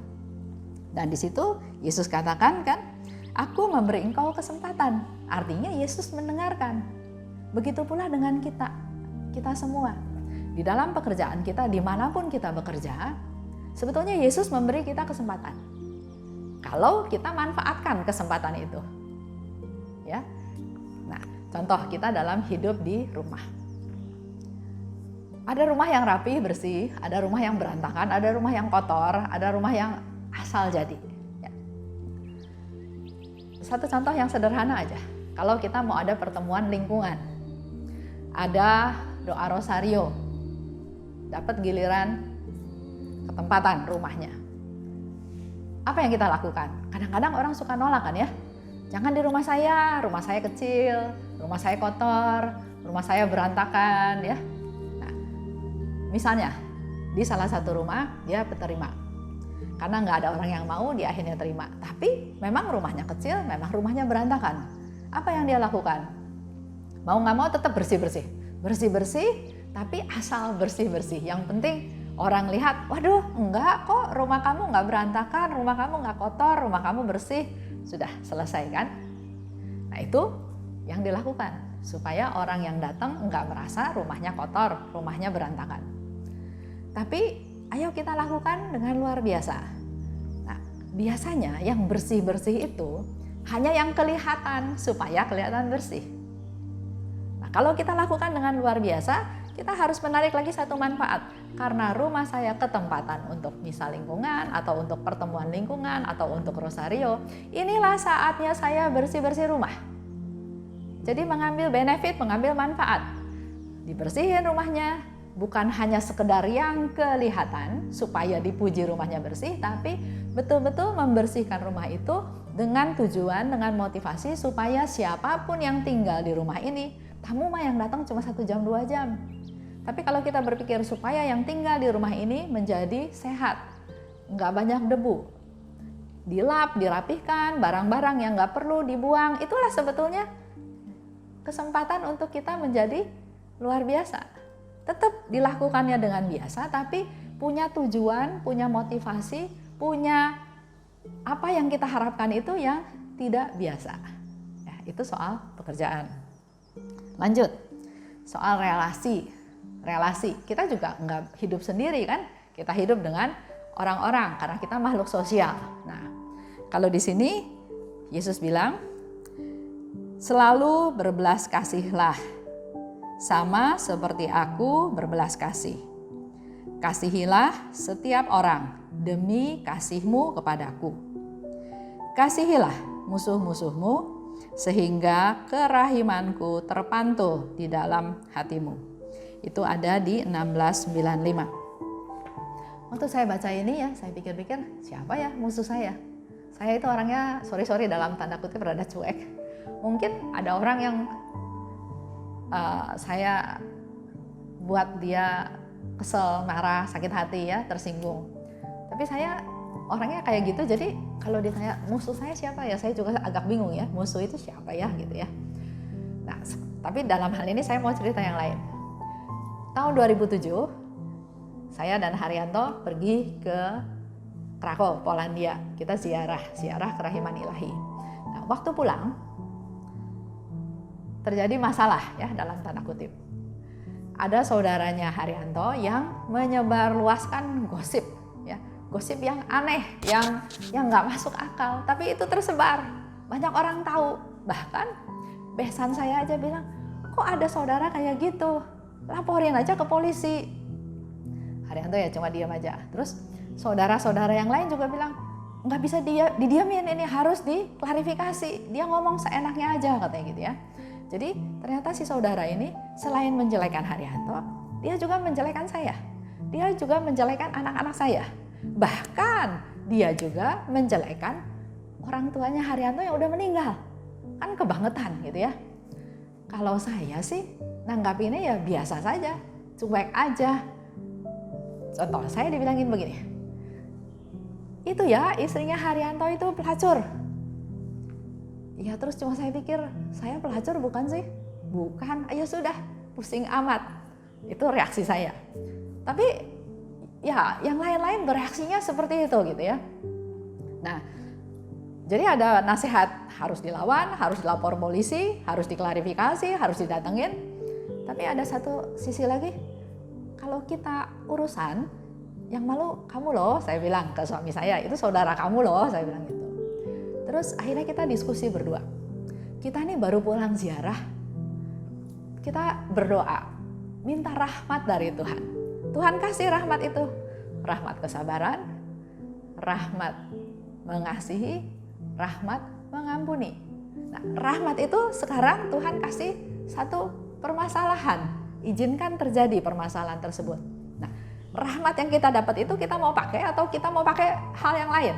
B: Dan di situ Yesus katakan kan, aku memberi engkau kesempatan. Artinya Yesus mendengarkan. Begitu pula dengan kita semua. Di dalam pekerjaan kita, dimanapun kita bekerja, sebetulnya Yesus memberi kita kesempatan. Kalau kita manfaatkan kesempatan itu. Ya. Nah, contoh kita dalam hidup di rumah. Ada rumah yang rapi, bersih, ada rumah yang berantakan, ada rumah yang kotor, ada rumah yang asal jadi. Ya. Satu contoh yang sederhana aja. Kalau kita mau ada pertemuan lingkungan, ada doa rosario, dapat giliran ketempatan rumahnya. Apa yang kita lakukan? Kadang-kadang orang suka nolak kan ya. Jangan di rumah saya kecil, rumah saya kotor, rumah saya berantakan ya. Nah, misalnya di salah satu rumah dia terima. Karena nggak ada orang yang mau, dia akhirnya terima. Tapi memang rumahnya kecil, memang rumahnya berantakan. Apa yang dia lakukan? Mau nggak mau tetap bersih-bersih, tapi asal bersih-bersih. Yang penting orang lihat, waduh enggak kok, rumah kamu nggak berantakan, rumah kamu nggak kotor, rumah kamu bersih. Sudah selesai kan? Nah itu yang dilakukan, supaya orang yang datang nggak merasa rumahnya kotor, rumahnya berantakan. Tapi ayo kita lakukan dengan luar biasa. Nah biasanya yang bersih-bersih itu hanya yang kelihatan, supaya kelihatan bersih. Kalau kita lakukan dengan luar biasa, kita harus menarik lagi satu manfaat. Karena rumah saya ketempatan untuk misa lingkungan, atau untuk pertemuan lingkungan, atau untuk rosario, inilah saatnya saya bersih-bersih rumah. Jadi mengambil benefit, mengambil manfaat. Dibersihin rumahnya, bukan hanya sekedar yang kelihatan, supaya dipuji rumahnya bersih, tapi betul-betul membersihkan rumah itu dengan tujuan, dengan motivasi, supaya siapapun yang tinggal di rumah ini, tamu mah yang datang cuma 1 jam 2 jam. Tapi kalau kita berpikir supaya yang tinggal di rumah ini menjadi sehat, nggak banyak debu, dilap, dirapihkan, barang-barang yang nggak perlu dibuang, itulah sebetulnya kesempatan untuk kita menjadi luar biasa. Tetap dilakukannya dengan biasa, tapi punya tujuan, punya motivasi, punya apa yang kita harapkan itu yang tidak biasa. Ya, itu soal pekerjaan. Lanjut, soal relasi. Kita juga nggak hidup sendiri kan, kita hidup dengan orang-orang karena kita makhluk sosial. Nah, kalau di sini Yesus bilang, selalu berbelas kasihlah, sama seperti aku berbelas kasih. Kasihilah setiap orang demi kasihmu kepadaku. Kasihilah musuh-musuhmu, sehingga kerahimanku terpantul di dalam hatimu. Itu ada di 16:95. Waktu saya baca ini ya, saya pikir-pikir, siapa ya musuh saya? Saya itu orangnya, sorry dalam tanda kutip, rada cuek. Mungkin ada orang yang saya buat dia kesel, marah, sakit hati ya, tersinggung. Tapi saya orangnya kayak gitu, jadi kalau ditanya musuh saya siapa ya, saya juga agak bingung ya, musuh itu siapa ya gitu ya. Nah, tapi dalam hal ini saya mau cerita yang lain. Tahun 2007, saya dan Haryanto pergi ke Krakow, Polandia. Kita ziarah kerahiman ilahi. Nah, waktu pulang terjadi masalah ya, dalam tanda kutip. Ada saudaranya Haryanto yang menyebarluaskan gosip ya, gosip yang aneh, yang nggak masuk akal, tapi itu tersebar, banyak orang tahu. Bahkan besan saya aja bilang, kok ada saudara kayak gitu, laporin aja ke polisi. Haryanto ya cuma diam aja. Terus saudara-saudara yang lain juga bilang, nggak bisa didiamin, ini harus diklarifikasi, dia ngomong seenaknya aja katanya gitu ya. Jadi ternyata si saudara ini selain menjelekan Haryanto, dia juga menjelekan saya. Dia juga menjelekan anak-anak saya. Bahkan dia juga menjelekan orang tuanya Haryanto yang udah meninggal. Kan kebangetan gitu ya. Kalau saya sih nanggapinnya ya biasa saja, cuek aja. Contoh, saya dibilangin begini, itu ya istrinya Haryanto itu pelacur. Ya terus cuma saya pikir, saya pelacur bukan sih? Bukan, ya sudah, pusing amat. Itu reaksi saya. Tapi ya yang lain-lain bereaksinya seperti itu gitu ya. Nah, jadi ada nasihat, harus dilawan, harus dilapor polisi, harus diklarifikasi, harus didatengin. Tapi ada satu sisi lagi, kalau kita urusan, yang malu kamu loh, saya bilang ke suami saya, itu saudara kamu loh, saya bilang gitu. Terus akhirnya kita diskusi berdua. Kita ini baru pulang ziarah, kita berdoa, minta rahmat dari Tuhan. Tuhan kasih rahmat itu, rahmat kesabaran, rahmat mengasihi, rahmat mengampuni. Nah, rahmat itu sekarang Tuhan kasih satu permasalahan, izinkan terjadi permasalahan tersebut. Nah, rahmat yang kita dapat itu kita mau pakai atau kita mau pakai hal yang lain?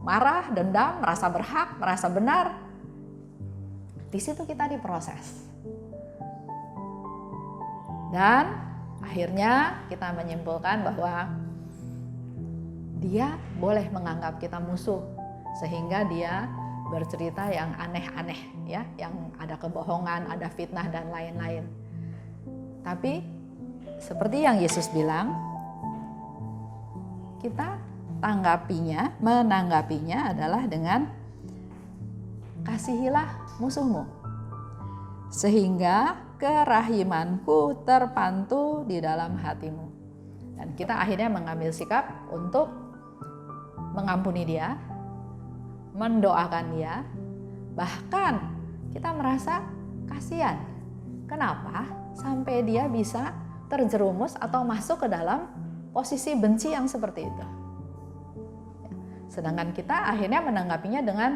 B: Marah, dendam, merasa berhak, merasa benar. Di situ kita diproses. Dan akhirnya kita menyimpulkan bahwa dia boleh menganggap kita musuh sehingga dia bercerita yang aneh-aneh ya, yang ada kebohongan, ada fitnah dan lain-lain. Tapi seperti yang Yesus bilang, kita menanggapinya adalah dengan kasihilah musuhmu, sehingga kerahimanku terpantul di dalam hatimu. Dan kita akhirnya mengambil sikap untuk mengampuni dia, mendoakan dia, bahkan kita merasa kasihan. Kenapa? Sampai dia bisa terjerumus atau masuk ke dalam posisi benci yang seperti itu. Sedangkan kita akhirnya menanggapinya dengan,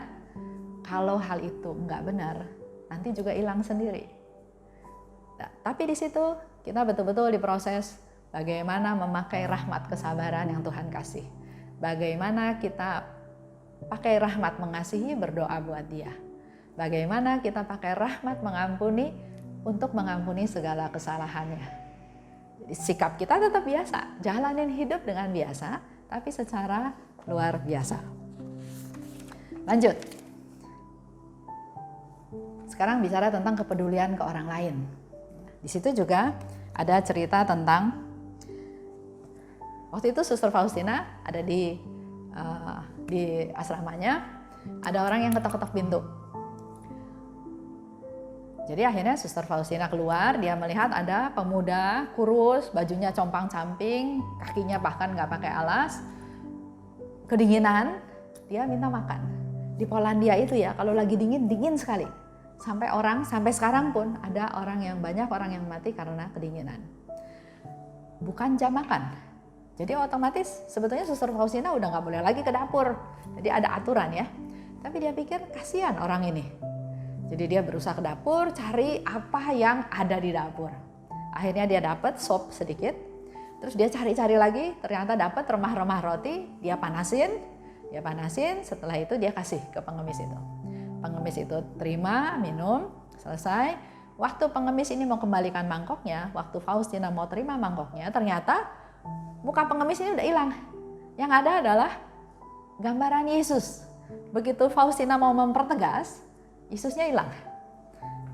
B: kalau hal itu nggak benar, nanti juga hilang sendiri. Nah, tapi di situ kita betul-betul diproses bagaimana memakai rahmat kesabaran yang Tuhan kasih. Bagaimana kita pakai rahmat mengasihi, berdoa buat dia. Bagaimana kita pakai rahmat mengampuni untuk mengampuni segala kesalahannya. Jadi sikap kita tetap biasa, jalanin hidup dengan biasa, tapi secara luar biasa. Lanjut. Sekarang bicara tentang kepedulian ke orang lain. Di situ juga ada cerita tentang waktu itu Suster Faustina ada di asramanya, ada orang yang ketok-ketok pintu. Jadi akhirnya Suster Faustina keluar, dia melihat ada pemuda kurus, bajunya compang-camping, kakinya bahkan nggak pakai alas, kedinginan, dia minta makan. di Polandia itu ya, kalau lagi dingin sekali. Sampai sekarang pun ada banyak orang yang mati karena kedinginan. Bukan jam makan. Jadi otomatis sebetulnya Suster Faustina udah nggak boleh lagi ke dapur. Jadi ada aturan ya. Tapi dia pikir kasihan orang ini. Jadi dia berusaha ke dapur, cari apa yang ada di dapur. Akhirnya dia dapat sop sedikit. Terus dia cari-cari lagi, ternyata dapat remah-remah roti. Dia panasin. Setelah itu dia kasih ke pengemis itu. Pengemis itu terima, minum, selesai. Waktu pengemis ini mau kembalikan mangkoknya, waktu Faustina mau terima mangkoknya, ternyata muka pengemis ini udah hilang. Yang ada adalah gambaran Yesus. Begitu Faustina mau mempertegas, Yesusnya hilang.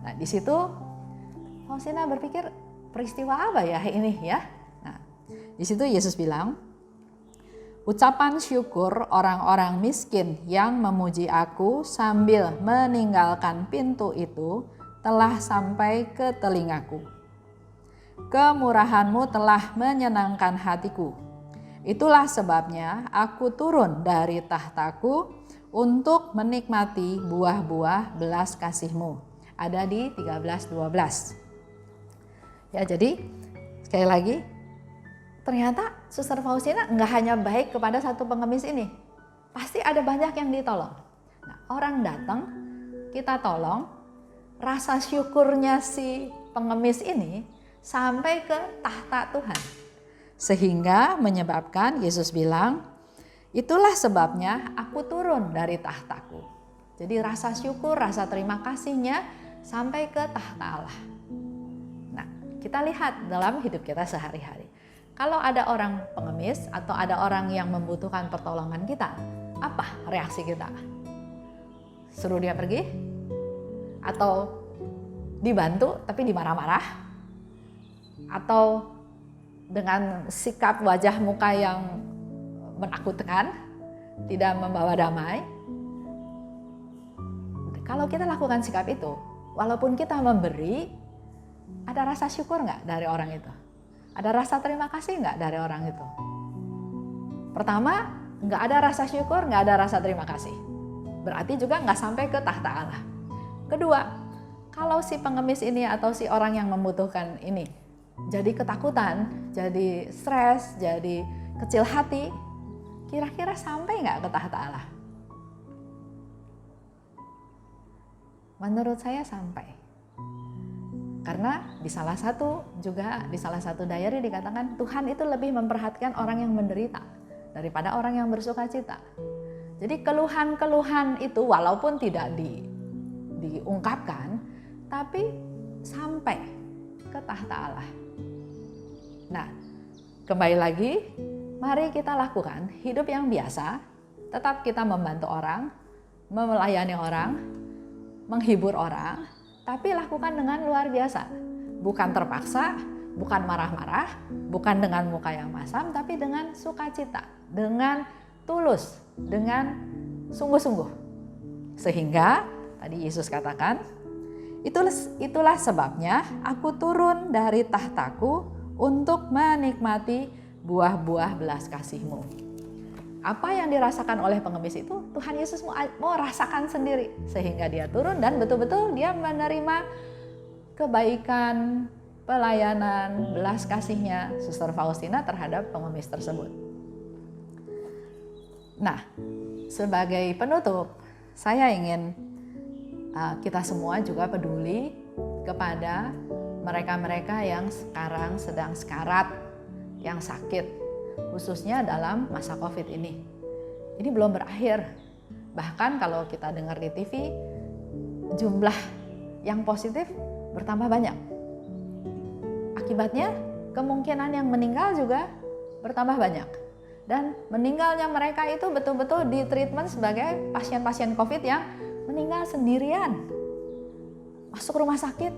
B: Nah, di situ Faustina berpikir, peristiwa apa ya ini ya? Nah, di situ Yesus bilang, ucapan syukur orang-orang miskin yang memuji aku sambil meninggalkan pintu itu telah sampai ke telingaku. Kemurahanmu telah menyenangkan hatiku. Itulah sebabnya aku turun dari tahtaku untuk menikmati buah-buah belas kasih-Mu. Ada di 13:12. Ya, jadi sekali lagi, ternyata Suster Faustina enggak hanya baik kepada satu pengemis ini. Pasti ada banyak yang ditolong. Nah, orang datang, kita tolong, rasa syukurnya si pengemis ini sampai ke tahta Tuhan. Sehingga menyebabkan Yesus bilang, itulah sebabnya aku turun dari tahtaku. Jadi rasa syukur, rasa terima kasihnya sampai ke tahta Allah. Nah, kita lihat dalam hidup kita sehari-hari. Kalau ada orang pengemis atau ada orang yang membutuhkan pertolongan kita, apa reaksi kita? Suruh dia pergi? Atau dibantu tapi dimarah-marah? Atau dengan sikap wajah muka yang menakutkan, tidak membawa damai? Kalau kita lakukan sikap itu, walaupun kita memberi, ada rasa syukur nggak dari orang itu? Ada rasa terima kasih nggak dari orang itu? Pertama, nggak ada rasa syukur, nggak ada rasa terima kasih. Berarti juga nggak sampai ke tahta Allah. Kedua, kalau si pengemis ini atau si orang yang membutuhkan ini jadi ketakutan, jadi stres, jadi kecil hati, kira-kira sampai nggak ke tahta Allah? Menurut saya sampai. Karena di salah satu diary dikatakan Tuhan itu lebih memperhatikan orang yang menderita daripada orang yang bersuka cita. Jadi keluhan-keluhan itu walaupun tidak diungkapkan, tapi sampai ke tahta Allah. Nah, kembali lagi, mari kita lakukan hidup yang biasa, tetap kita membantu orang, melayani orang, menghibur orang, tapi lakukan dengan luar biasa. Bukan terpaksa, bukan marah-marah, bukan dengan muka yang masam, tapi dengan sukacita, dengan tulus, dengan sungguh-sungguh. Sehingga tadi Yesus katakan, itulah sebabnya aku turun dari tahtaku untuk menikmati buah-buah belas kasih-Mu. Apa yang dirasakan oleh pengemis itu Tuhan Yesus mau rasakan sendiri, sehingga dia turun dan betul-betul dia menerima kebaikan, pelayanan, belas kasihnya Suster Faustina terhadap pengemis tersebut. Nah, sebagai penutup, saya ingin kita semua juga peduli kepada mereka-mereka yang sekarang sedang sekarat, yang sakit, khususnya dalam masa COVID ini. Ini belum berakhir. Bahkan kalau kita dengar di TV, jumlah yang positif bertambah banyak. Akibatnya, kemungkinan yang meninggal juga bertambah banyak. Dan meninggalnya mereka itu betul-betul ditreatment sebagai pasien-pasien COVID yang meninggal sendirian. Masuk rumah sakit,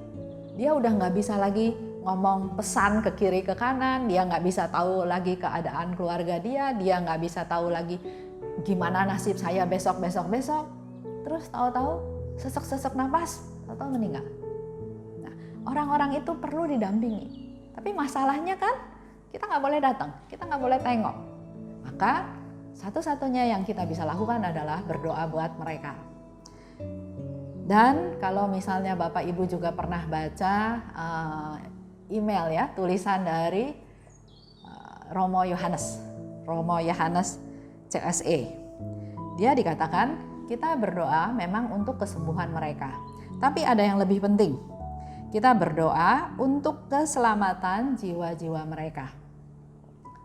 B: dia udah nggak bisa lagi ngomong pesan ke kiri ke kanan, dia nggak bisa tahu lagi keadaan keluarga dia nggak bisa tahu lagi gimana nasib saya besok. Terus tahu-tahu sesek napas, tahu-tahu meninggal. Nah, orang-orang itu perlu didampingi. Tapi masalahnya kan kita nggak boleh datang, kita nggak boleh tengok. Maka satu-satunya yang kita bisa lakukan adalah berdoa buat mereka. Dan kalau misalnya Bapak Ibu juga pernah baca email ya, tulisan dari Romo Yohanes CSE. Dia dikatakan kita berdoa memang untuk kesembuhan mereka. Tapi ada yang lebih penting. Kita berdoa untuk keselamatan jiwa-jiwa mereka.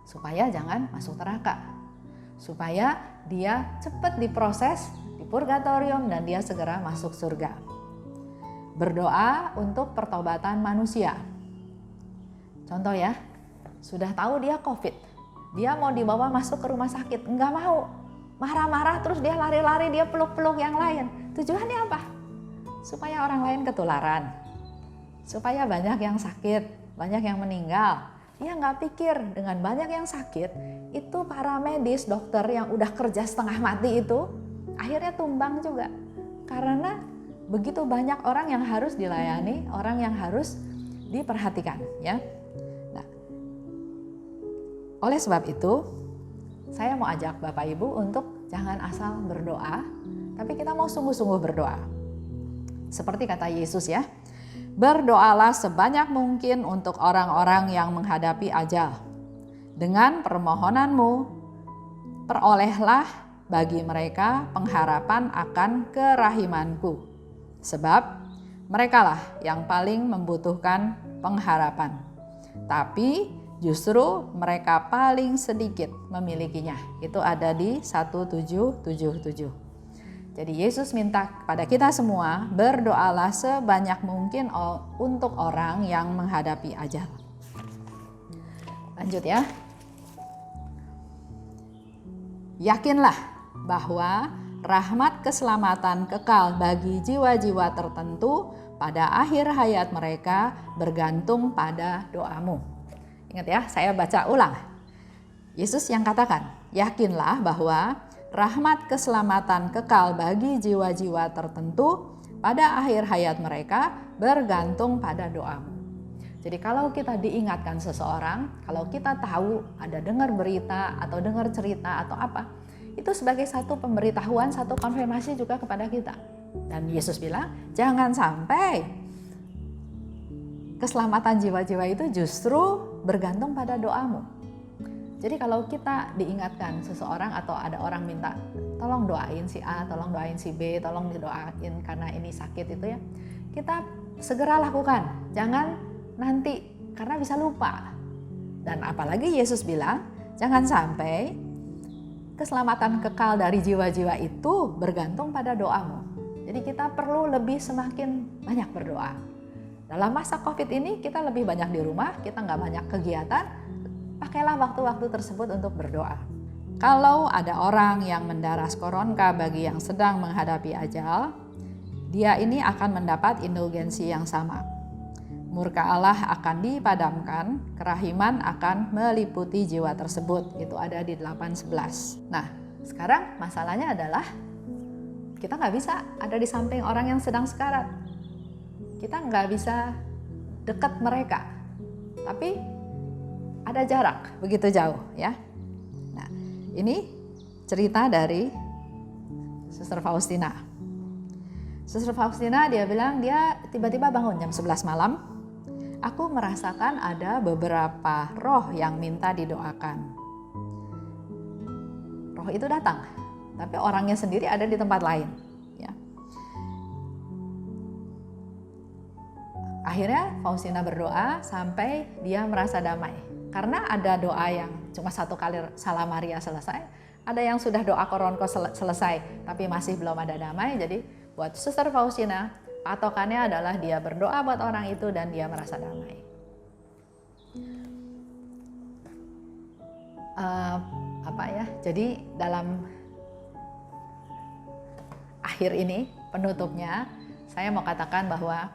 B: Supaya jangan masuk neraka. Supaya dia cepat diproses di purgatorium dan dia segera masuk surga. Berdoa untuk pertobatan manusia. Contoh ya, sudah tahu dia COVID. Dia mau dibawa masuk ke rumah sakit, enggak mau. Marah-marah terus dia lari-lari, dia peluk-peluk yang lain. Tujuannya apa? Supaya orang lain ketularan. Supaya banyak yang sakit, banyak yang meninggal. Dia nggak pikir dengan banyak yang sakit, itu para medis, dokter yang udah kerja setengah mati itu, akhirnya tumbang juga. Karena begitu banyak orang yang harus dilayani, orang yang harus diperhatikan. Ya. Nah, oleh sebab itu, saya mau ajak Bapak Ibu untuk jangan asal berdoa, tapi kita mau sungguh-sungguh berdoa. Seperti kata Yesus ya, berdoalah sebanyak mungkin untuk orang-orang yang menghadapi ajal. Dengan permohonanmu, perolehlah bagi mereka pengharapan akan kerahimanku. Sebab merekalah yang paling membutuhkan pengharapan. Tapi justru mereka paling sedikit memilikinya. Itu ada di 1777. Jadi Yesus minta kepada kita semua berdoalah sebanyak mungkin untuk orang yang menghadapi ajal. Lanjut ya. Yakinlah bahwa rahmat keselamatan kekal bagi jiwa-jiwa tertentu pada akhir hayat mereka bergantung pada doamu. Ingat ya, saya baca ulang. Yesus yang katakan, yakinlah bahwa rahmat keselamatan kekal bagi jiwa-jiwa tertentu pada akhir hayat mereka bergantung pada doamu. Jadi kalau kita diingatkan seseorang, kalau kita tahu ada dengar berita atau dengar cerita atau apa, itu sebagai satu pemberitahuan, satu konfirmasi juga kepada kita. Dan Yesus bilang, jangan sampai keselamatan jiwa-jiwa itu justru bergantung pada doamu. Jadi kalau kita diingatkan seseorang atau ada orang minta, tolong doain si A, tolong doain si B, tolong didoain karena ini sakit itu ya, kita segera lakukan, jangan nanti karena bisa lupa. Dan apalagi Yesus bilang, jangan sampai keselamatan kekal dari jiwa-jiwa itu bergantung pada doamu. Jadi kita perlu lebih semakin banyak berdoa. Dalam masa COVID ini kita lebih banyak di rumah, kita nggak banyak kegiatan, pakailah waktu-waktu tersebut untuk berdoa. Kalau ada orang yang mendaras koronka bagi yang sedang menghadapi ajal, dia ini akan mendapat indulgensi yang sama. Murka Allah akan dipadamkan, kerahiman akan meliputi jiwa tersebut. Itu ada di 8:11. Nah, sekarang masalahnya adalah kita nggak bisa ada di samping orang yang sedang sekarat. Kita nggak bisa dekat mereka. Tapi ada jarak begitu jauh ya. Nah, ini cerita dari Suster Faustina. Suster Faustina dia bilang dia tiba-tiba bangun jam 11 malam. Aku merasakan ada beberapa roh yang minta didoakan. Roh itu datang, tapi orangnya sendiri ada di tempat lain. Ya. Akhirnya Faustina berdoa sampai dia merasa damai. Karena ada doa yang cuma satu kali Salam Maria selesai, ada yang sudah doa koronko selesai, tapi masih belum ada damai. Jadi buat Suster Faustina, patokannya adalah dia berdoa buat orang itu dan dia merasa damai. Jadi dalam akhir ini penutupnya, saya mau katakan bahwa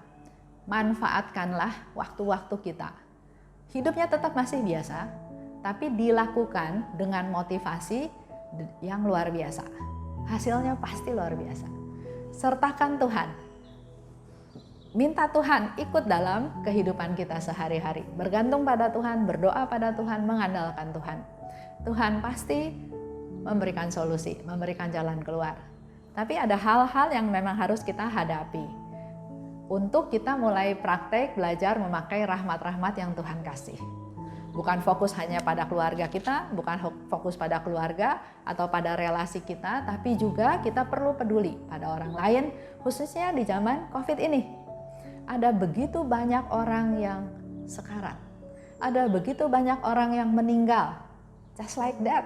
B: manfaatkanlah waktu-waktu kita. Hidupnya tetap masih biasa, tapi dilakukan dengan motivasi yang luar biasa. Hasilnya pasti luar biasa. Sertakan Tuhan. Minta Tuhan ikut dalam kehidupan kita sehari-hari. Bergantung pada Tuhan, berdoa pada Tuhan, mengandalkan Tuhan. Tuhan pasti memberikan solusi, memberikan jalan keluar. Tapi ada hal-hal yang memang harus kita hadapi untuk kita mulai praktek belajar memakai rahmat-rahmat yang Tuhan kasih. Bukan fokus hanya pada keluarga kita, bukan fokus pada keluarga atau pada relasi kita, tapi juga kita perlu peduli pada orang lain, khususnya di zaman COVID ini. Ada begitu banyak orang yang sekarat, ada begitu banyak orang yang meninggal, just like that,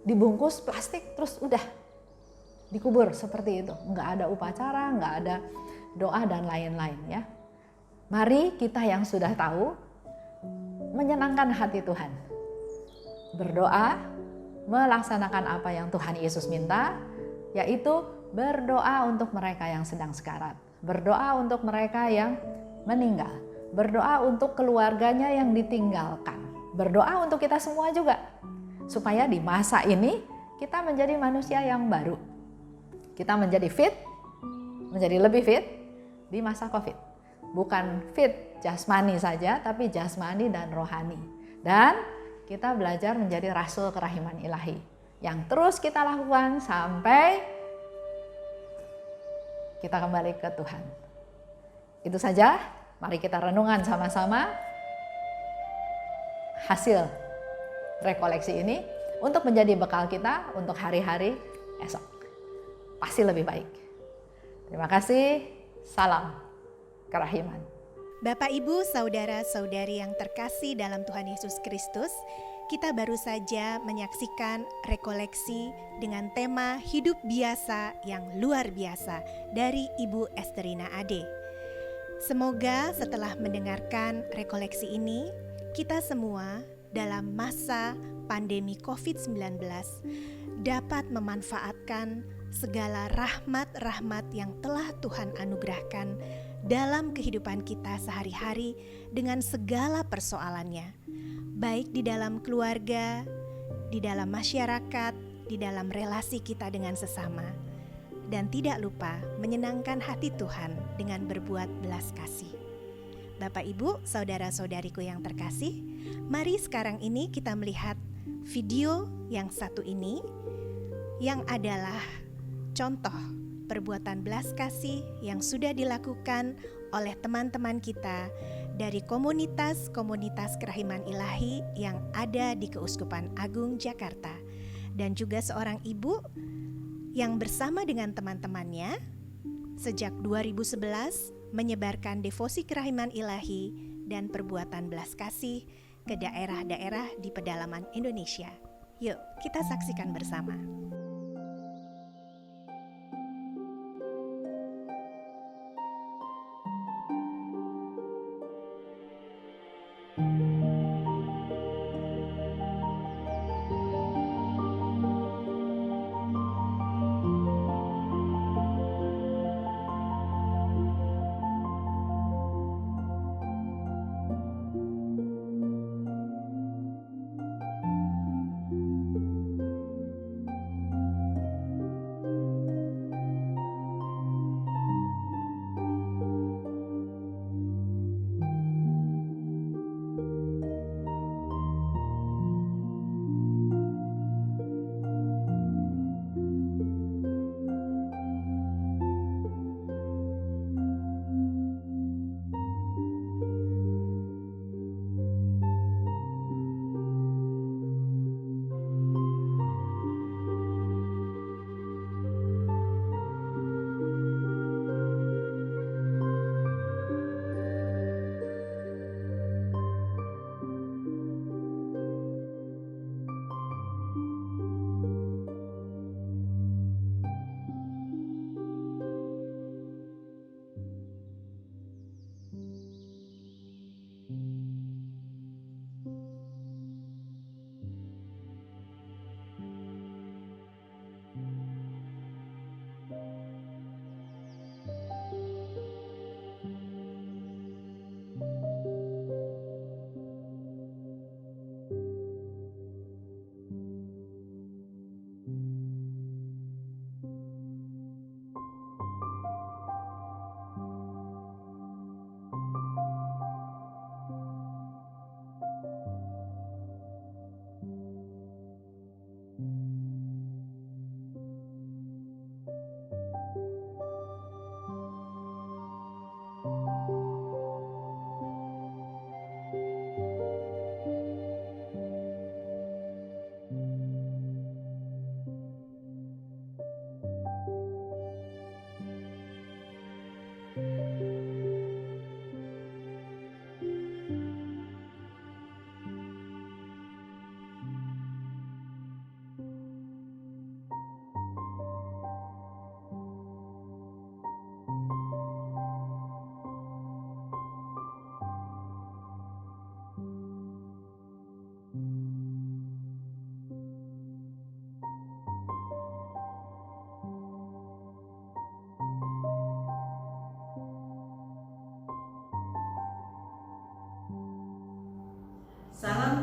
B: dibungkus plastik terus udah dikubur seperti itu, nggak ada upacara, nggak ada doa dan lain-lain ya. Mari kita yang sudah tahu menyenangkan hati Tuhan, berdoa, melaksanakan apa yang Tuhan Yesus minta, yaitu berdoa untuk mereka yang sedang sekarat, berdoa untuk mereka yang meninggal, berdoa untuk keluarganya yang ditinggalkan, berdoa untuk kita semua juga, supaya di masa ini kita menjadi manusia yang baru, kita menjadi fit, menjadi lebih fit di masa COVID. Bukan fit jasmani saja, tapi jasmani dan rohani. Dan kita belajar menjadi rasul kerahiman ilahi yang terus kita lakukan sampai kita kembali ke Tuhan. Itu saja, mari kita renungan sama-sama hasil rekoleksi ini untuk menjadi bekal kita untuk hari-hari esok. Pasti lebih baik. Terima kasih, salam kerahiman.
A: Bapak, Ibu, saudara-saudari yang terkasih dalam Tuhan Yesus Kristus, kita baru saja menyaksikan rekoleksi dengan tema hidup biasa yang luar biasa dari Ibu Esterina Ade. Semoga setelah mendengarkan rekoleksi ini, kita semua dalam masa pandemi COVID-19 dapat memanfaatkan segala rahmat-rahmat yang telah Tuhan anugerahkan dalam kehidupan kita sehari-hari dengan segala persoalannya, baik di dalam keluarga, di dalam masyarakat, di dalam relasi kita dengan sesama, dan tidak lupa menyenangkan hati Tuhan dengan berbuat belas kasih. Bapak, Ibu, saudara-saudariku yang terkasih, mari sekarang ini kita melihat video yang satu ini, yang adalah contoh perbuatan belas kasih yang sudah dilakukan oleh teman-teman kita dari komunitas-komunitas kerahiman ilahi yang ada di Keuskupan Agung Jakarta, dan juga seorang ibu yang bersama dengan teman-temannya sejak 2011 menyebarkan devosi kerahiman ilahi dan perbuatan belas kasih ke daerah-daerah di pedalaman Indonesia. Yuk, kita saksikan bersama.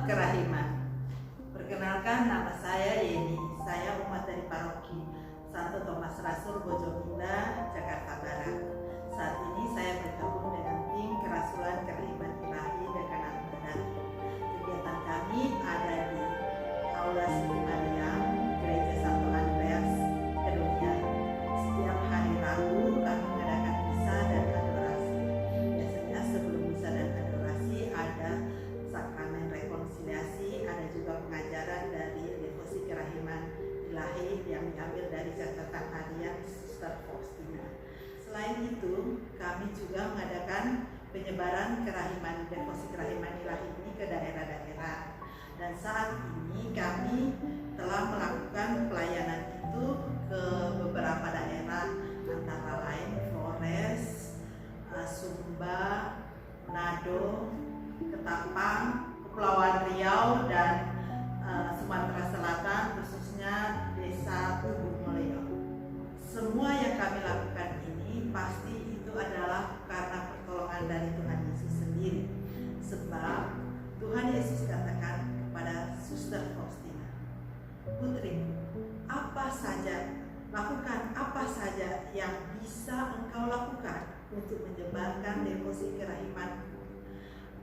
D: Kerahiman. Perkenalkan, nama saya Yeni. Saya umat dari paroki Santo Thomas Rasul Bojong Jakarta Barat. Saat ini saya bergabung dengan tim Kerasulan Kerahiman Ilahi Dekanat Barat. Kegiatan kami ada di Aula Siti Mariam, Gereja Santo Andreas, Kedunian. Setiap hari Rabu kami mengadakan misa dan adorasi. Biasanya sebelum misa dan adorasi ada sakramen rekonsiliasi, ada juga pengajaran dari devosi kerahiman ilahi yang diambil dari catatan harian Suster Faustina. Selain itu, kami juga mengadakan penyebaran kerahiman, devosi kerahiman ilahi ini ke daerah-daerah. Dan saat ini kami telah melakukan pelayanan itu ke beberapa daerah, antara lain Flores, Sumba, Manado, Ketapang, Kepulauan Riau, dan Sumatera Selatan, khususnya Desa Tubuh Mulyo. Semua yang kami lakukan ini pasti itu adalah karena pertolongan dari Tuhan Yesus sendiri. Sebab Tuhan Yesus katakan kepada Suster Faustina, "Putri, lakukan apa saja yang bisa engkau lakukan untuk menyebarkan devosi kerahiman.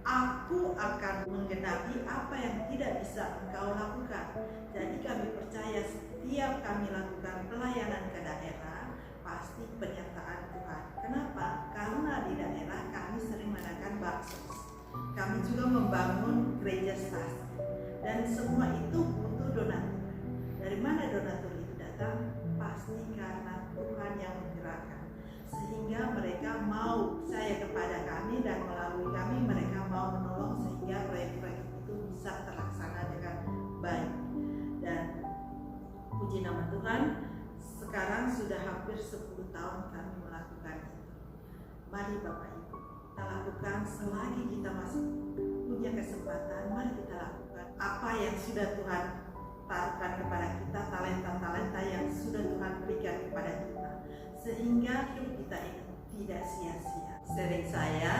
D: Aku akan menggenapi apa yang tidak bisa engkau lakukan." Jadi kami percaya setiap kami lakukan pelayanan ke daerah, pasti penyertaan Tuhan. Kenapa? Karena di daerah kami sering mengadakan baksos. Kami juga membangun gereja stasi. Dan semua itu butuh donatur. Dari mana donatur itu datang? Pasti karena Tuhan yang menggerakkan. Sehingga mereka mau percaya kepada kami, dan melalui kami mereka mau menolong sehingga proyek-proyek itu bisa terlaksana dengan baik. Dan puji nama Tuhan, sekarang sudah hampir 10 tahun kami melakukan itu. Mari Bapak Ibu, kita lakukan selagi kita masih punya kesempatan. Mari kita lakukan apa yang sudah Tuhan taruhkan kepada kita, talenta-talenta yang sudah Tuhan berikan kepada kita, sehingga hidup kita ini tidak sia-sia. Sering saya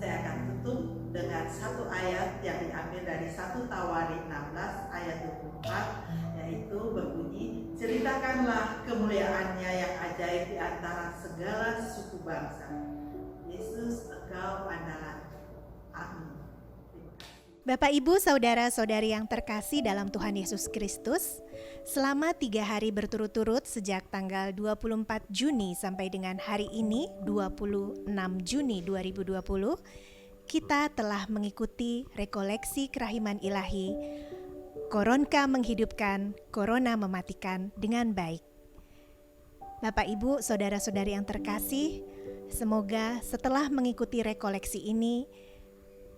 D: akan tutup dengan satu ayat yang diambil dari 1 Tawari 16 ayat 24, yaitu berbunyi, "Ceritakanlah kemuliaannya yang ajaib di antara segala suku bangsa. Yesus, Engkau andalan." Amin.
A: Bapak, Ibu, Saudara-saudari yang terkasih dalam Tuhan Yesus Kristus, selama 3 hari berturut-turut sejak tanggal 24 Juni sampai dengan hari ini 26 Juni 2020, kita telah mengikuti rekoleksi kerahiman ilahi Koronka menghidupkan, Corona mematikan dengan baik. Bapak, Ibu, Saudara-saudari yang terkasih, semoga setelah mengikuti rekoleksi ini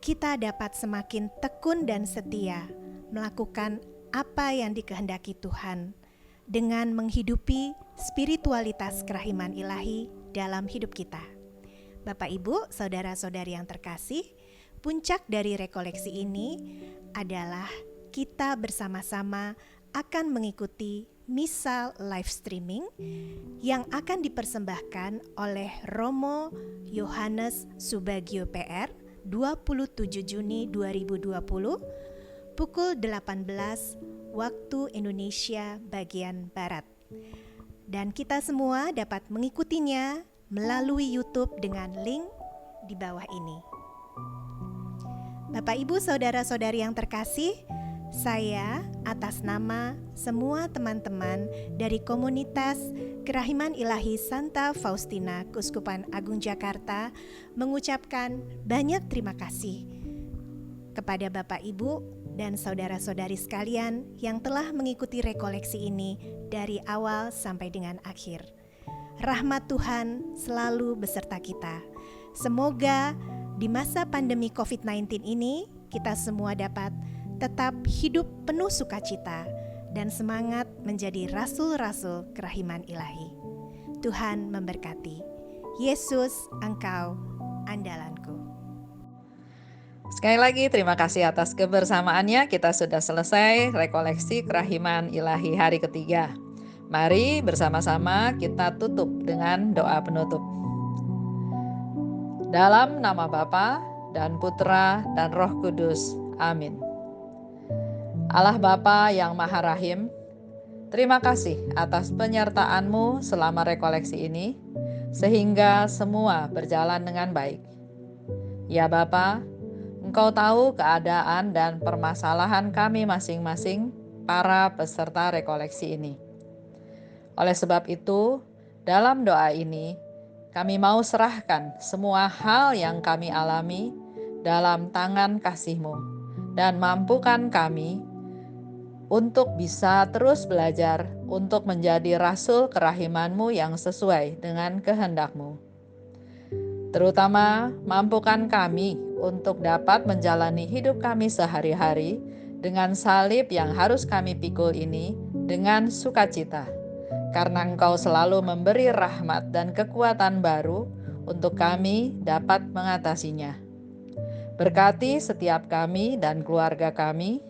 A: kita dapat semakin tekun dan setia melakukan apa yang dikehendaki Tuhan dengan menghidupi spiritualitas kerahiman ilahi dalam hidup kita. Bapak, Ibu, Saudara-saudari yang terkasih, puncak dari rekoleksi ini adalah kita bersama-sama akan mengikuti misa live streaming yang akan dipersembahkan oleh Romo Yohanes Subagio PR 27 Juni 2020 pukul 18 waktu Indonesia bagian Barat. Dan kita semua dapat mengikutinya melalui YouTube dengan link di bawah ini. Bapak, Ibu, Saudara-saudari yang terkasih, saya atas nama semua teman-teman dari komunitas Kerahiman Ilahi Santa Faustina Keuskupan Agung Jakarta mengucapkan banyak terima kasih kepada Bapak, Ibu, dan saudara-saudari sekalian yang telah mengikuti rekoleksi ini dari awal sampai dengan akhir. Rahmat Tuhan selalu beserta kita. Semoga di masa pandemi COVID-19 ini kita semua dapat tetap hidup penuh sukacita dan semangat menjadi rasul-rasul kerahiman ilahi. Tuhan memberkati. Yesus, Engkau andalanku.
B: Sekali lagi terima kasih atas kebersamaannya. Kita sudah selesai rekoleksi kerahiman ilahi hari ketiga. Mari bersama-sama kita tutup dengan doa penutup. Dalam nama Bapa dan Putra dan Roh Kudus. Amin. Allah Bapa yang Maha Rahim, terima kasih atas penyertaan-Mu selama rekoleksi ini, sehingga semua berjalan dengan baik. Ya Bapa, Engkau tahu keadaan dan permasalahan kami masing-masing para peserta rekoleksi ini. Oleh sebab itu, dalam doa ini, kami mau serahkan semua hal yang kami alami dalam tangan kasih-Mu dan mampukan kami untuk bisa terus belajar untuk menjadi rasul kerahiman-Mu yang sesuai dengan kehendak-Mu. Terutama mampukan kami untuk dapat menjalani hidup kami sehari-hari dengan salib yang harus kami pikul ini dengan sukacita, karena Engkau selalu memberi rahmat dan kekuatan baru untuk kami dapat mengatasinya. Berkati setiap kami dan keluarga kami,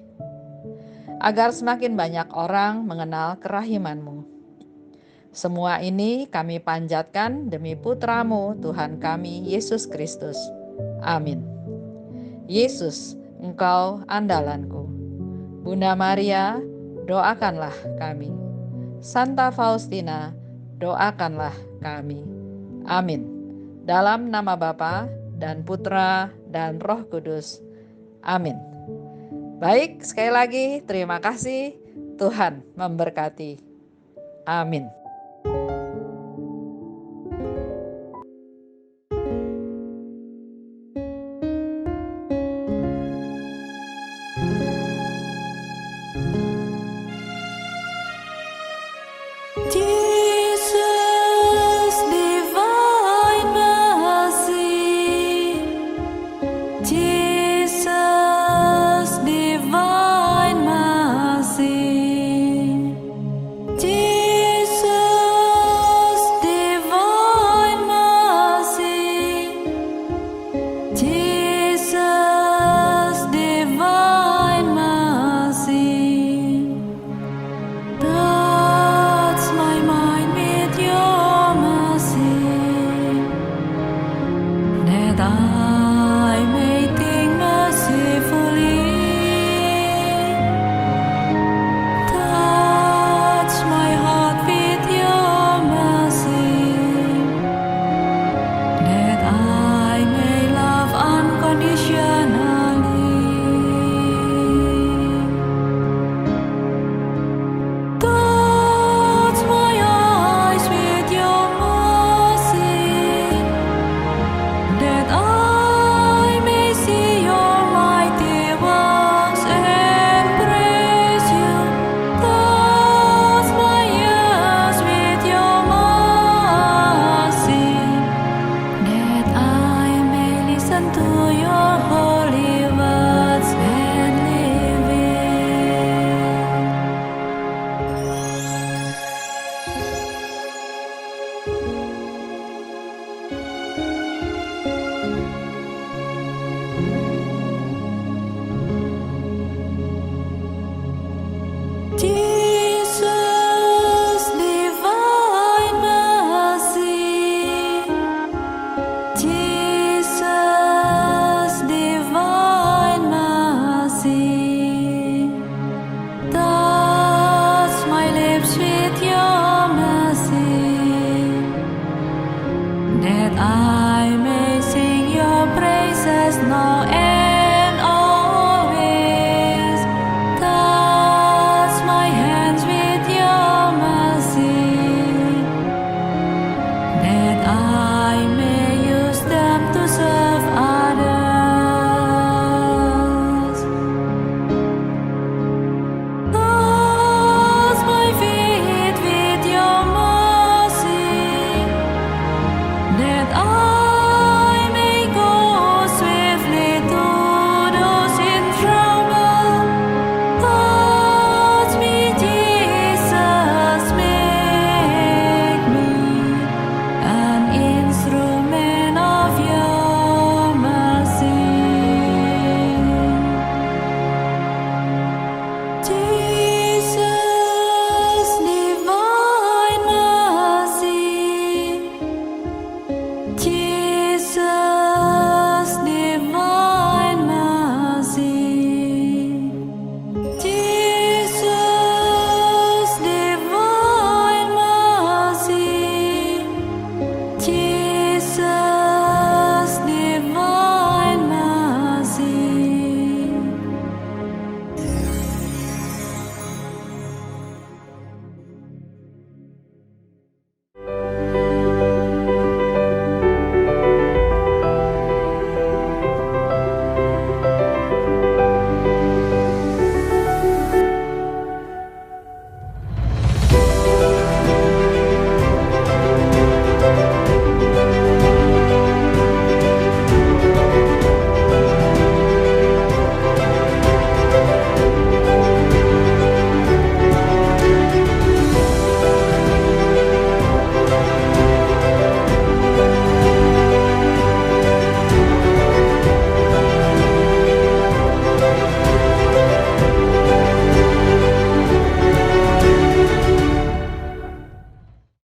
B: agar semakin banyak orang mengenal kerahiman-Mu. Semua ini kami panjatkan demi Putra-Mu, Tuhan kami, Yesus Kristus. Amin. Yesus, Engkau andalanku. Bunda Maria, doakanlah kami. Santa Faustina, doakanlah kami. Amin. Dalam nama Bapa dan Putra dan Roh Kudus. Amin. Baik, sekali lagi terima kasih. Tuhan memberkati. Amin.